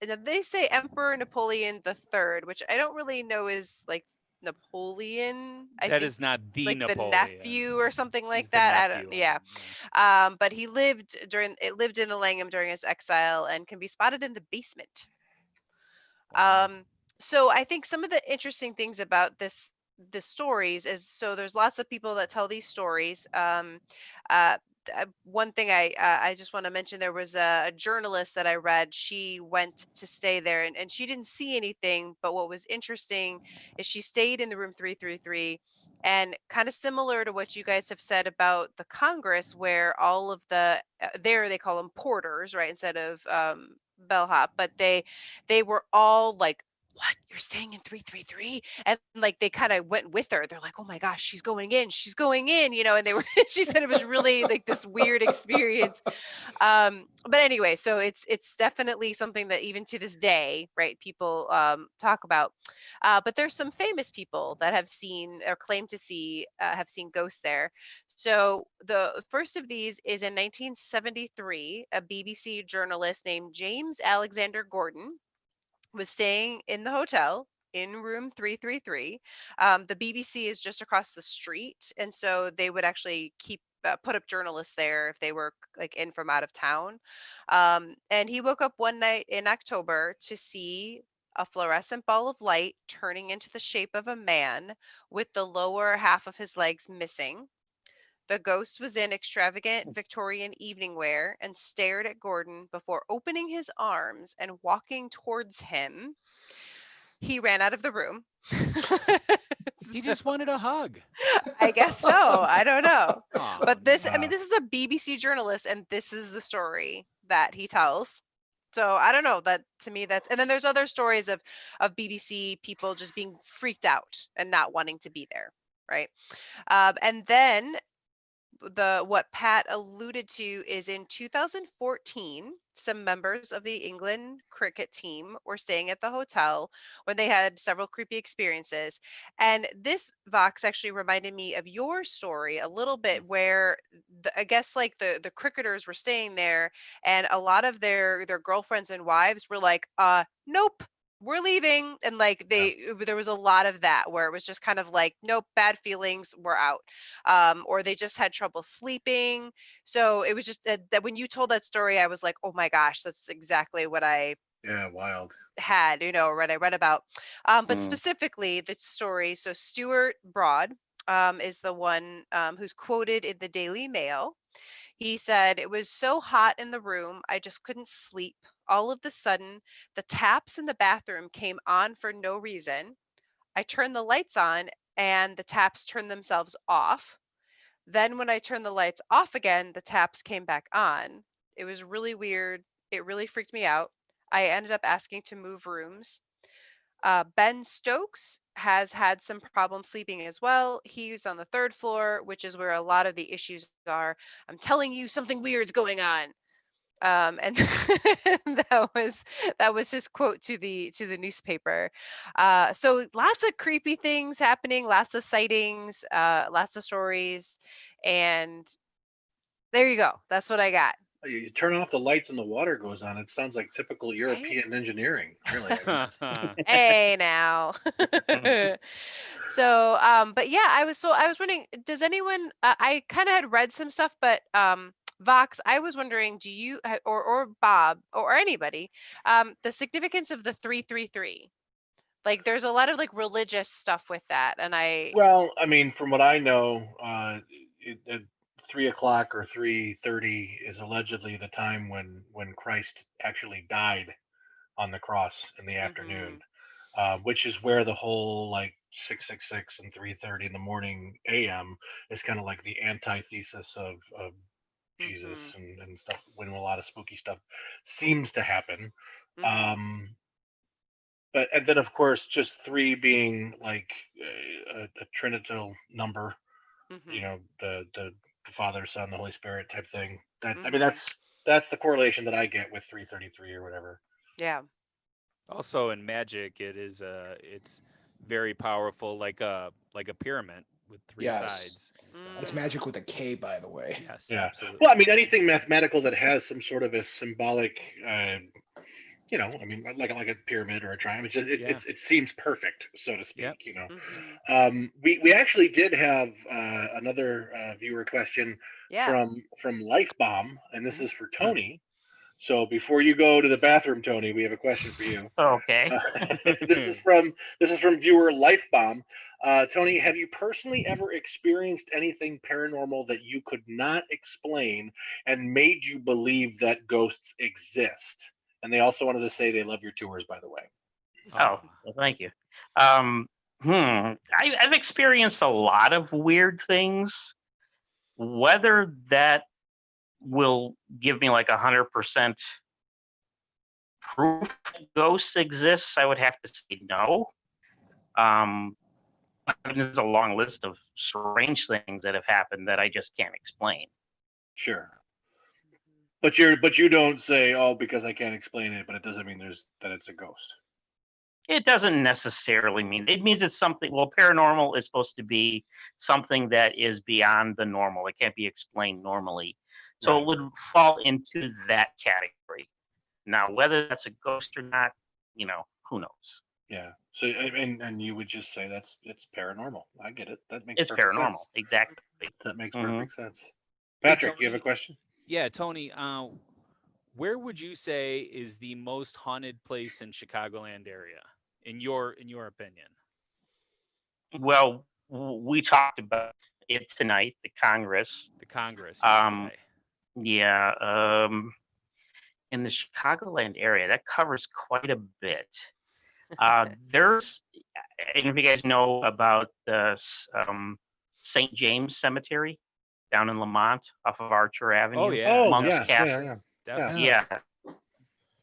now they say Emperor Napoleon the Third, which I don't really know is like Napoleon. I That think is not the like the Napoleon. nephew or something like He's the that. I nephew don't, of yeah. him, But he lived in Langham during his exile and can be spotted in the basement. Wow. So I think some of the interesting things about the stories is, so there's lots of people that tell these stories. Uh, One thing I just want to mention, there was a journalist that I read. She went to stay there and she didn't see anything, but what was interesting is she stayed in the room 333, and kind of similar to what you guys have said about the Congress, where all of the there they call them porters, right, instead of bellhop, but they were all like, what, you're staying in 333? And like they kind of went with her. They're like, oh my gosh, she's going in, and they were she said it was really like this weird experience. But anyway, so it's definitely something that even to this day, right, people talk about. But there's some famous people that have seen or claim to see have seen ghosts there. So the first of these is in 1973. A BBC journalist named James Alexander Gordon was staying in the hotel in room 333. The BBC is just across the street, and so they would actually put up journalists there if they were like in from out of town. And he woke up one night in October to see a fluorescent ball of light turning into the shape of a man with the lower half of his legs missing. The ghost was in extravagant Victorian evening wear and stared at Gordon before opening his arms and walking towards him. He ran out of the room. He just wanted a hug. I guess so. I don't know. Aw, But this, wow. this is a BBC journalist, and this is the story that he tells. So I don't know, that to me and then there's other stories of BBC people just being freaked out and not wanting to be there, right? And then what Pat alluded to is in 2014, some members of the England cricket team were staying at the hotel when they had several creepy experiences. And this, Vox, actually reminded me of your story a little bit, where I guess like the cricketers were staying there, and a lot of their girlfriends and wives were like, nope, we're leaving. And like there was a lot of that where it was just kind of like, nope, bad feelings, we're out. Or they just had trouble sleeping. So it was just that when you told that story, I was like, oh my gosh, that's exactly what I Yeah, wild. had, what I read about. But Mm. specifically the story. So Stuart Broad is the one who's quoted in the Daily Mail. He said, it was so hot in the room, I just couldn't sleep. All of the sudden, the taps in the bathroom came on for no reason. I turned the lights on and the taps turned themselves off. Then when I turned the lights off again, the taps came back on. It was really weird. It really freaked me out. I ended up asking to move rooms. Ben Stokes has had some problems sleeping as well. He's on the 3rd floor, which is where a lot of the issues are. I'm telling you, something weird's going on. And that was his quote to the newspaper. So lots of creepy things happening, lots of sightings, lots of stories, and there you go. That's what I got. You turn off the lights and the water goes on. It sounds like typical Right? European engineering, really. I mean, Hey now. So but yeah, I was wondering, does anyone I kind of had read some stuff, but Vox, I was wondering, do you or Bob or anybody, the significance of the 333? Like there's a lot of like religious stuff with that, and well, I mean, from what I know, at 3 o'clock or 3:30 is allegedly the time when Christ actually died on the cross in the afternoon, which is where the whole like 666 and 3:30 in the morning a.m. is kind of like the antithesis of Jesus and stuff, when a lot of spooky stuff seems to happen. Um, but and then of course just three being like a trinital number, the Father, Son, the Holy Spirit type thing. That I mean that's the correlation that I get with 333 or whatever. Yeah. Also in magic, it's very powerful, like a pyramid with 3 sides. And stuff. That's magic with a K, by the way. Yes, Yeah. absolutely. Well, I mean, anything mathematical that has some sort of a symbolic, I mean, like a pyramid or a triangle, it seems perfect, so to speak. Yep. We actually did have another viewer question from Life Bomb, and this is for Tony. So before you go to the bathroom, Tony, we have a question for you. Okay. This is from viewer Life Bomb. Tony, have you personally ever experienced anything paranormal that you could not explain and made you believe that ghosts exist? And they also wanted to say they love your tours, by the way. Oh, well, thank you. I've experienced a lot of weird things. Whether that will give me like 100% proof that ghosts exist, I would have to say no. There's a long list of strange things that have happened that I just can't explain. Sure. But you don't say, oh, because I can't explain it, but it doesn't mean that it's a ghost. It doesn't necessarily mean, it means it's something. Well, paranormal is supposed to be something that is beyond the normal. It can't be explained normally. So It would fall into that category. Now, whether that's a ghost or not, who knows? Yeah. So and you would just say it's paranormal. I get it. That makes it's perfect paranormal. sense. Exactly. That makes perfect sense. Patrick, Tony, you have a question? Yeah, Tony. Where would you say is the most haunted place in Chicagoland area, in your opinion? Well, we talked about it tonight. The Congress. The Congress. Yeah. In the Chicagoland area, that covers quite a bit. There's, and if you guys know about the St. James Cemetery down in Lamont off of Archer Avenue. Oh yeah. Monk's yeah, Castle. yeah.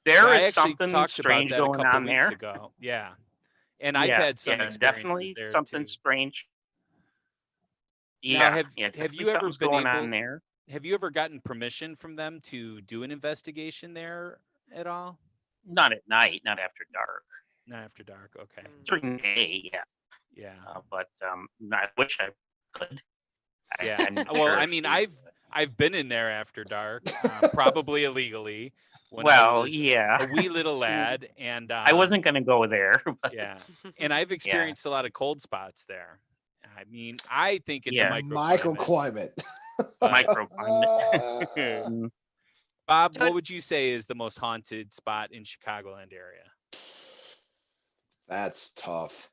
There is something strange about that going a couple on weeks there. ago. Yeah. And I've had some experiences definitely there something too. strange. Now, Yeah, have you ever been going able? on there? Have you ever gotten permission from them to do an investigation there at all? Not at night, not after dark. Not after dark. Okay. During the day, yeah. Yeah. But I wish I could. Yeah. I'm not Well, sure I if mean, you- I've been in there after dark, probably illegally. When I Well, was yeah. a wee little lad, and I wasn't going to go there. But Yeah, and I've experienced a lot of cold spots there. I mean, I think it's a Yeah. microclimate. Microclimate. Uh, Bob, what would you say is the most haunted spot in Chicagoland area? That's tough.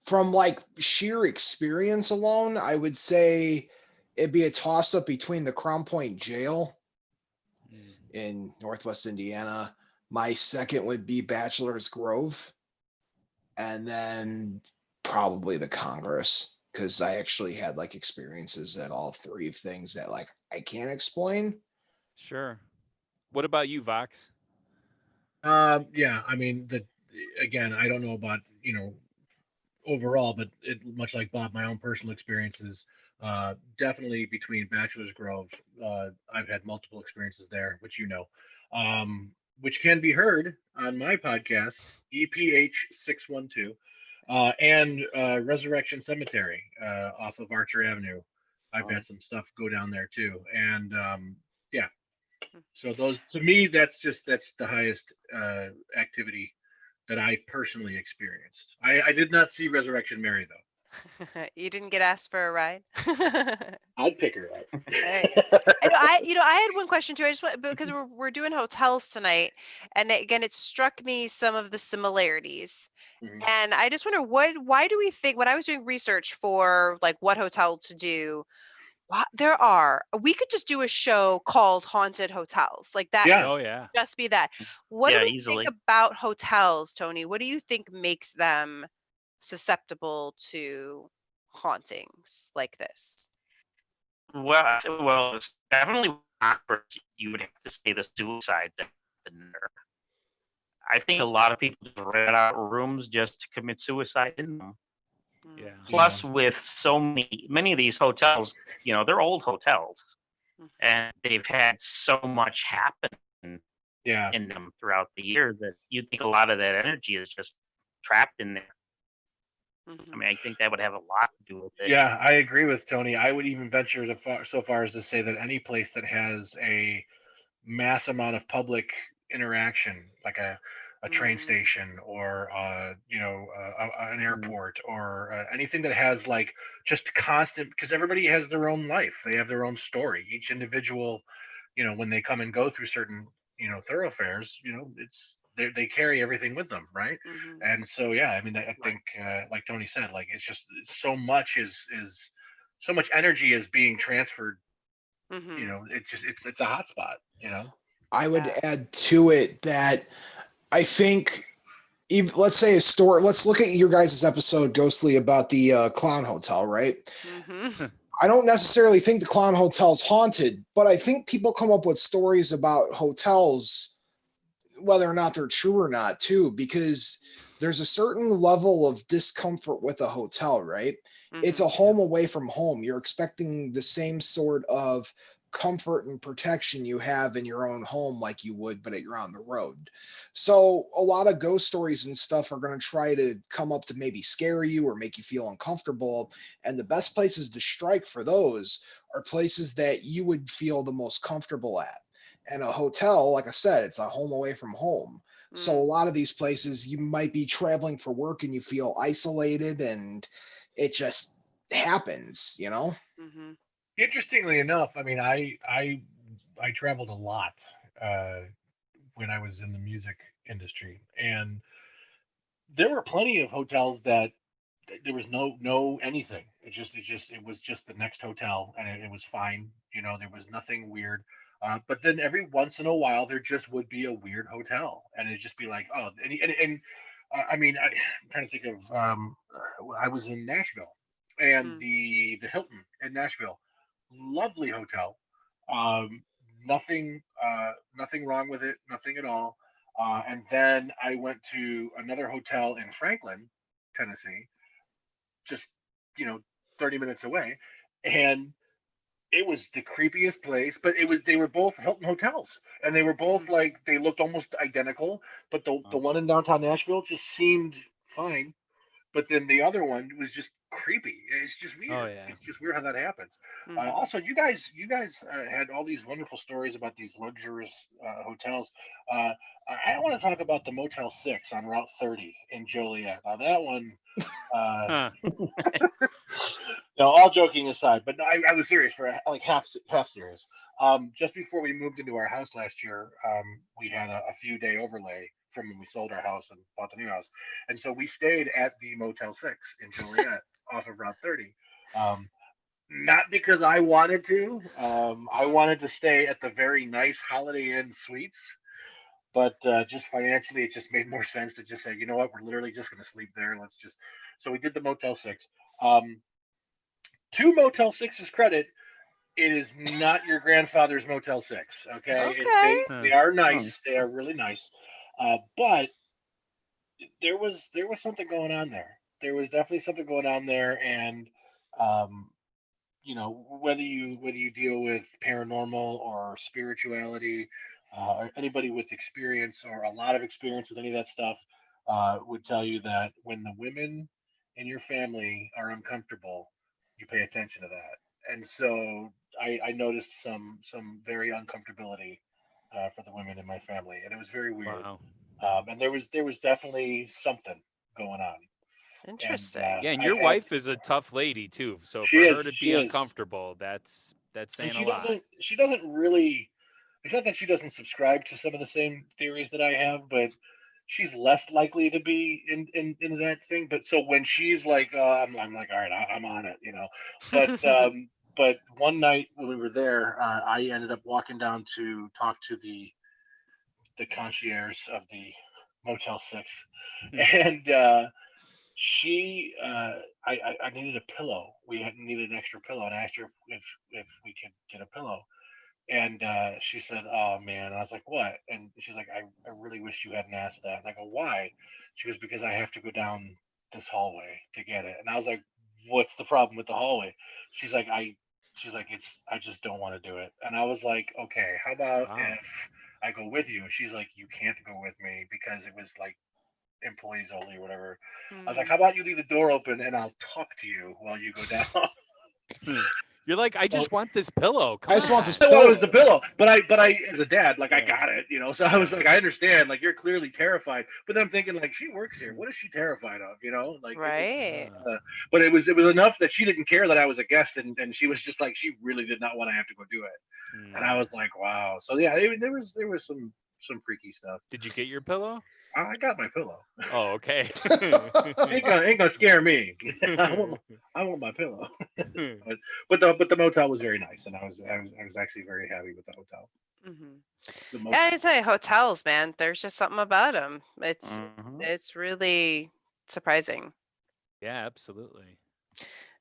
From like sheer experience alone, I would say it'd be a toss up between the Crown Point Jail in Northwest Indiana. My second would be Bachelor's Grove. And then probably the Congress, because I actually had like experiences at all three of things that like I can't explain. Sure. What about you, Vox? Yeah, I mean, again, I don't know about, overall, but much like Bob, my own personal experiences, definitely between Bachelor's Grove, I've had multiple experiences there, which which can be heard on my podcast, EPH 612, and Resurrection Cemetery off of Archer Avenue. I've had some stuff go down there too, and yeah. So those, to me, that's the highest activity that I personally experienced. I did not see Resurrection Mary though. You didn't get asked for a ride? I'd pick her up. Hey. I had one question too. I just want, because we're doing hotels tonight, and again, it struck me some of the similarities. Mhm. And I just wonder why do we think, when I was doing research for like what hotel to do, we could just do a show called Haunted Hotels. Like that Yeah. Oh yeah. just be that. What do Yeah, we easily. think about hotels, Tony? What do you think makes them susceptible to hauntings like this? Well, it's definitely not for you would have to say the suicide that happened there. I think a lot of people just rent out rooms just to commit suicide in them. Yeah. Plus, with many of these hotels, they're old hotels, Mhm. and they've had so much happen Yeah. in them throughout the years that you think a lot of that energy is just trapped in there. I mean, I think that would have a lot to do with it. Yeah, I agree with Tony. I would even venture so far as to say that any place that has a mass amount of public interaction, like a train station or an airport or anything that has like just constant, because everybody has their own life, they have their own story. Each individual, when they come and go through certain thoroughfares, they carry everything with them, right? Mhm. And so yeah, I mean, I think like Tony said, like so much is so much energy is being transferred. Mhm. It's a hot spot. I would Yeah. add to it that I think, let's say a store. Let's look at your guys' episode, Ghostly, about the Clown Hotel, right? Mhm. I don't necessarily think the Clown Hotel's haunted, but I think people come up with stories about hotels, whether or not they're true or not, too, because there's a certain level of discomfort with a hotel, right? It's a Mhm. home away from home. You're expecting the same sort of comfort and protection you have in your own home, like you would, but you're on the road. So a lot of ghost stories and stuff are going to try to come up to maybe scare you or make you feel uncomfortable. And the best places to strike for those are places that you would feel the most comfortable at. And a hotel, like I said, it's a home away from home. So a lot of these places, you might be traveling for work and you feel isolated, and it just happens, Mhm. Interestingly enough, I mean, I traveled a lot uh, when I was in the music industry, and there were plenty of hotels that there was no anything. It was just the next hotel, and it was fine. There was nothing weird. But then every once in a while, there just would be a weird hotel, and it'd just be like, oh, and I mean, I'm trying to think of. I was in Nashville, and the Hilton in Nashville, lovely hotel. Um, nothing wrong with it, nothing at all. And then I went to another hotel in Franklin, Tennessee, just you know 30 minutes away, and it was the creepiest place. But they were both Hilton hotels, and they were both like, they looked almost identical, but the one in downtown Nashville just seemed fine, but then the other one was just creepy. It's just weird. Oh yeah. It's just weird how that happens. Mhm. Also, you guys had all these wonderful stories about these luxurious hotels. Uh, I want to talk about the Motel 6 on Route 30 in Joliet. Now that one, uh, Huh. no, all joking aside, but no, I was serious for like half serious. Just before we moved into our house last year, we had a few day overlay from when we sold our house and bought the new house, and so we stayed at the Motel 6 in Joliet off of Route 30. Um, Not because I wanted to. I wanted to stay at the very nice Holiday Inn Suites, but just financially, it just made more sense to just say, you know what, we're literally just going to sleep there. Let's just. So we did the Motel 6. To Motel 6's credit, It is not your grandfather's Motel 6. Okay, Okay. they are nice. They are really nice, but there was something going on there. There was definitely something going on there, and um, whether you deal with paranormal or spirituality, or anybody with experience or a lot of experience with any of that stuff, would tell you that when the women in your family are uncomfortable, you pay attention to that. And so I noticed some very uncomfortability for the women in my family, and it was very weird. Wow. And there was definitely something going on, and Interesting. Yeah, and I your had wife is a tough lady too. So she for is her to she be is, uncomfortable, that's and saying a she lot. doesn't really. It's not that she doesn't subscribe to some of the same theories that I have, but she's less likely to be in that thing. But so when she's like, I'm like, all right, I'm on it, you know. But but one night when we were there, I ended up walking down to talk to the concierge of the Motel 6, and she I needed a pillow. We had needed an extra pillow, and I asked her if we could get a pillow. And she said, "Oh man," and I was like, "What?" And she's like, "I really wish you hadn't asked that." And I go, "Why?" She goes, "Because I have to go down this hallway to get it." And I was like, "What's the problem with the hallway?" She's like, she's like, "It's I just don't want to do it." And I was like, "Okay, how about Wow. if I go with you?" And she's like, "You can't go with me because it was like employees only or whatever." I was like, "How about you leave the door open and I'll talk to you while you go down?" You're like, I So just want this pillow. Come I just want this I on. thought it pillow. was the pillow, but I, as a dad, like I Yeah. got it, you know. So I was like, I understand, like you're clearly terrified, but then I'm thinking, like she works here. What is she terrified of, you know? Like it was, Right. but it was enough that she didn't care that I was a guest, and she was just like she really did not want to have to go do it, and I was like, wow. So yeah, there was some freaky stuff. Did you get your pillow? I got my pillow. Oh, okay. Ain't gonna scare me. I want my pillow. But the motel was very nice, and I was actually very happy with the hotel. Hmm. The Yeah, I motel. tell you, hotels, man. There's just something about them. Mhm. It's really surprising. Yeah, absolutely.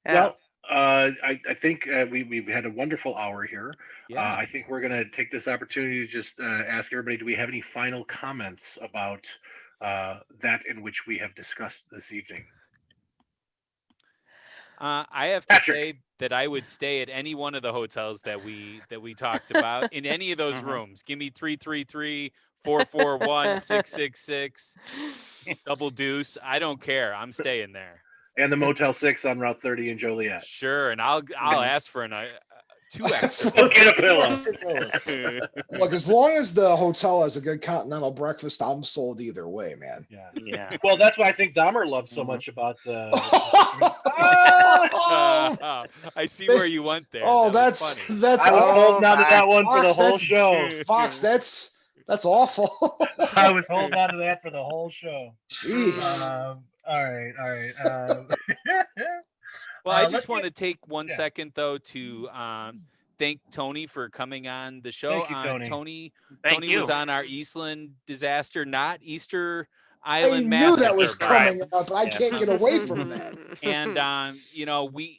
Yeah. Well, I think we've had a wonderful hour here. Yeah. I think we're gonna take this opportunity to just ask everybody: do we have any final comments about that in which we have discussed this evening? I have to Patrick. say that I would stay at any one of the hotels that we talked about in any of those Mhm. rooms. Give me 333, 441, 666, double deuce. I don't care. I'm staying there. And the Motel 6 on Route 30 in Joliet. Sure, and I'll Mhm. ask for two That's extra what Get a two pillow. extra pillows. pillows. Look, as long as the hotel has a good continental breakfast, I'm sold either way, man. Yeah. Yeah. Well, that's why I think Dahmer loved so Mhm. much about. Oh, I see where you went there. oh, That was that's funny. that's I was awful. holding on to that one for the Fox, whole that's show. Fox, that's awful. I was holding on to that for the whole show. Jeez. All right, all right. Well, I Let's just want get. to take one Yeah. second though to thank Tony for coming on the show. Thank you, Tony. Thank Tony was you. on our Eastland disaster, not Easter I Island knew that was massacre, Right. coming up. I Yeah. can't get away from that. and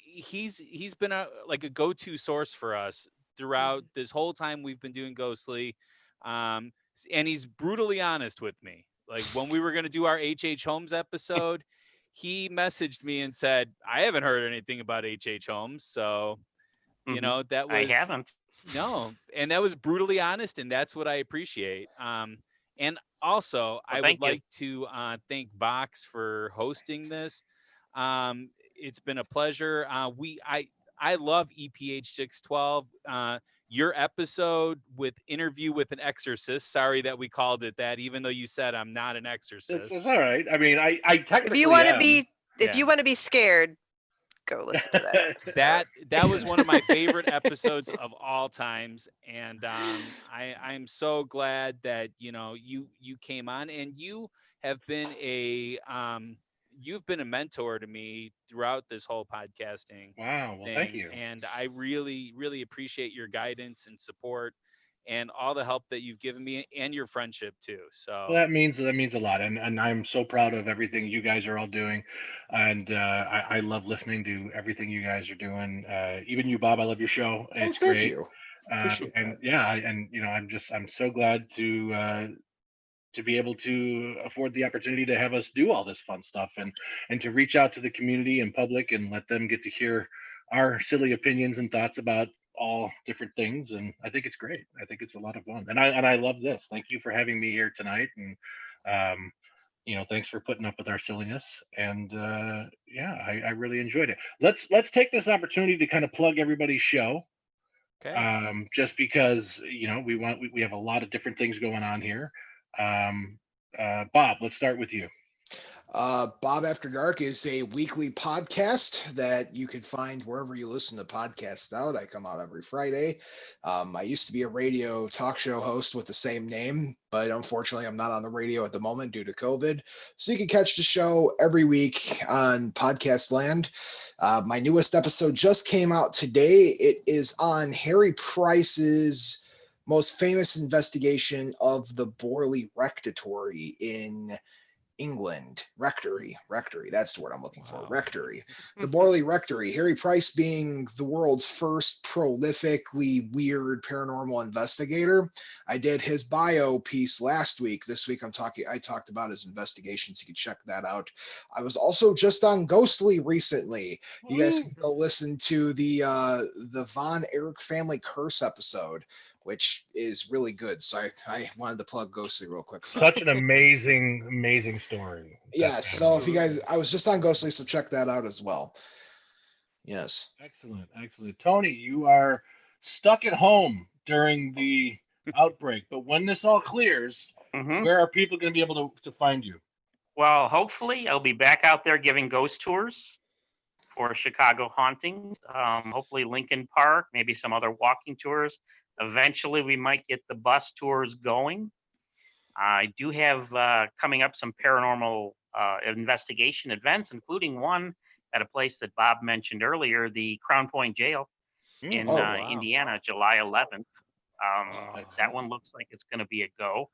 he's been like a go-to source for us throughout this whole time we've been doing Ghostly, and he's brutally honest with me. Like when we were going to do our H.H. Holmes episode, he messaged me and said, I haven't heard anything about H.H. Holmes. So, Mhm. that I was haven't. no, and that was brutally honest, and that's what I appreciate. And also, Well, I would thank you. like to thank Vox for hosting this. It's been a pleasure. I love EPH 612. Your episode with interview with an exorcist. Sorry that we called it that, even though you said I'm not an exorcist. It's all right. I mean, I If technically you want to am. be, if Yeah. you want to be scared, go listen to that episode. That was one of my favorite episodes of all times, and I'm so glad that you came on, and you have been you've been a mentor to me throughout this whole podcasting Wow. Well, thank thing, you. and I really appreciate your guidance and support. and all the help that you've given me and your friendship too. So Well, that means a lot, and I'm so proud of everything you guys are all doing, and I love listening to everything you guys are doing. Even you, Bob, I love your show. Oh, It's thank great. you. Appreciate And that. yeah, and I'm so glad to be able to afford the opportunity to have us do all this fun stuff, and to reach out to the community and public and let them get to hear our silly opinions and thoughts about all different things. And I think it's great. I think it's a lot of fun, and I love this. Thank you for having me here tonight, and um, thanks for putting up with our silliness. And yeah, I really enjoyed it. Let's take this opportunity to kind of plug everybody's show, okay. just because we have a lot of different things going on here. Bob, let's start with you. Bob After Dark is a weekly podcast that you can find wherever you listen to podcasts out. I come out every Friday. I used to be a radio talk show host with the same name, but unfortunately, I'm not on the radio at the moment due to COVID. So you can catch the show every week on Podcast Land. My newest episode just came out today. It is on Harry Price's most famous investigation of the Borley Rectory in England. Rectory. That's the word I'm looking for. Wow. Rectory. The Borley Rectory. Harry Price being the world's first prolifically weird paranormal investigator. I did his bio piece last week. This week I talked about his investigations. You can check that out. I was also just on Ghostly recently. You guys can go listen to the Von Erich family curse episode, which is really good. So I wanted to plug Ghostly real quick. Such an amazing story. Yes. So if you guys, I was just on Ghostly, so check that out as well. Yes. Excellent. Tony, you are stuck at home during the outbreak, but when this all clears, where are people going to be able to find you? Well, hopefully I'll be back out there giving ghost tours for Chicago hauntings. Hopefully Lincoln Park, maybe some other walking tours. Eventually we might get the bus tours going. I do have coming up some paranormal investigation events, including one at a place that Bob mentioned earlier, the Crown Point Jail in wow. Indiana, July 11th. That one looks like it's going to be a go.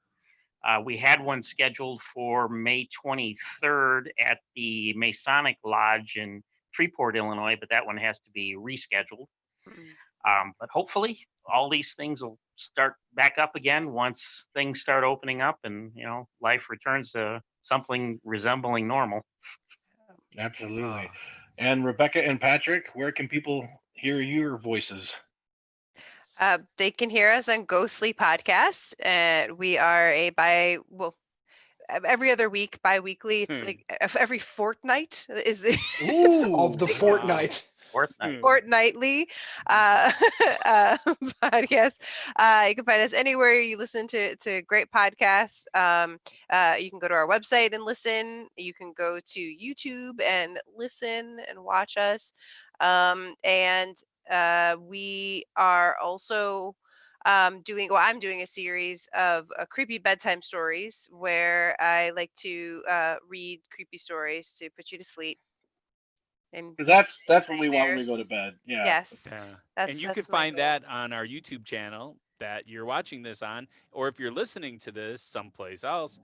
We had one scheduled for May 23rd at the Masonic Lodge in Freeport, Illinois, but that one has to be rescheduled. But hopefully all these things will start back up again once things start opening up and, life returns to something resembling normal. Absolutely. And Rebecca and Patrick, where can people hear your voices? They can hear us on Ghostly Podcast. We are every other week, bi-weekly. It's like every fortnight is the of the fortnight. Fortnightly podcast. You can find us anywhere you listen to great podcasts. You can go to our website and listen. You can go to YouTube and listen and watch us. And we are also I'm doing a series of creepy bedtime stories where I like to read creepy stories to put you to sleep. Because that's what we want when we go to bed. Yeah. Yes. Yeah. And you can find that on our YouTube channel that you're watching this on, or if you're listening to this someplace else,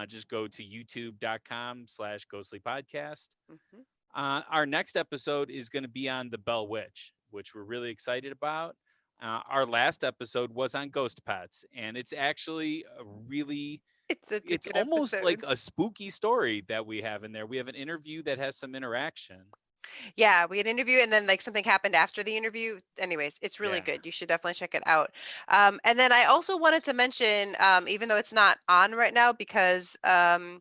just go to youtube.com/ghostlypodcast. Our next episode is going to be on the Bell Witch, which we're really excited about. Our last episode was on ghost pets, and it's actually it's almost like a spooky story that we have in there. We have an interview that has some interaction. Yeah, we had an interview and then like something happened after the interview. Anyways, it's really good. You should definitely check it out. And then I also wanted to mention, even though it's not on right now because the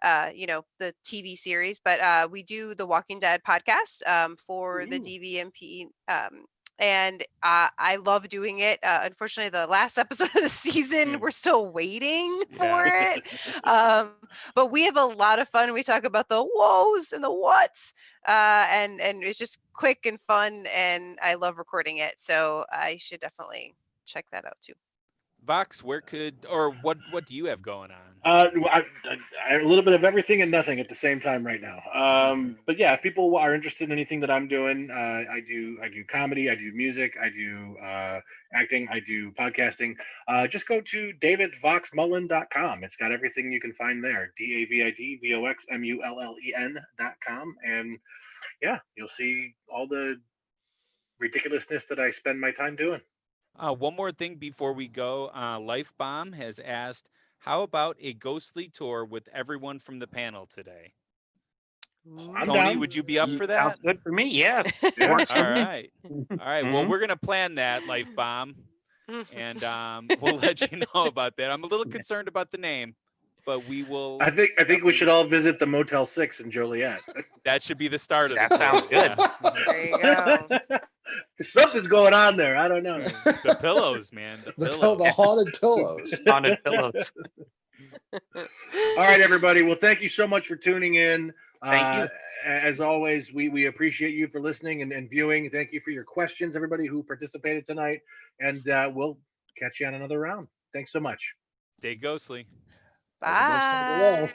TV series, but we do the Walking Dead podcast for the DVMP. And I love doing it. Unfortunately, the last episode of the season, we're still waiting for it. But we have a lot of fun. We talk about the whoas and the whats, and it's just quick and fun. And I love recording it. So I should definitely check that out too. Vox, where could or what do you have going on? A little bit of everything and nothing at the same time right now. But yeah, if people are interested in anything that I'm doing, I do comedy, I do music, I do acting, I do podcasting. Just go to davidvoxmullen.com. It's got everything you can find there. DavidVoxMullen.com, and yeah, you'll see all the ridiculousness that I spend my time doing. One more thing before we go. Life Bomb has asked, how about a ghostly tour with everyone from the panel today? I'm Tony, down. would you be up for that? Sounds good for me. Yeah. Yeah. Works All for me. right. All right. Well, we're gonna plan that, Life Bomb, and we'll let you know about that. I'm a little concerned about the name, but we will. I think we should all visit the Motel 6 in Joliet. That should be the start of That the sounds tour, good. yeah. There you go. Something's going on there. I don't know. The pillows, man. The The pillows. haunted pillows. Haunted pillows. All right, everybody. Well, thank you so much for tuning in. Thank you. As always, we appreciate you for listening and viewing. Thank you for your questions, everybody who participated tonight. And we'll catch you on another round. Thanks so much. Stay ghostly. As it goes to the below. Bye.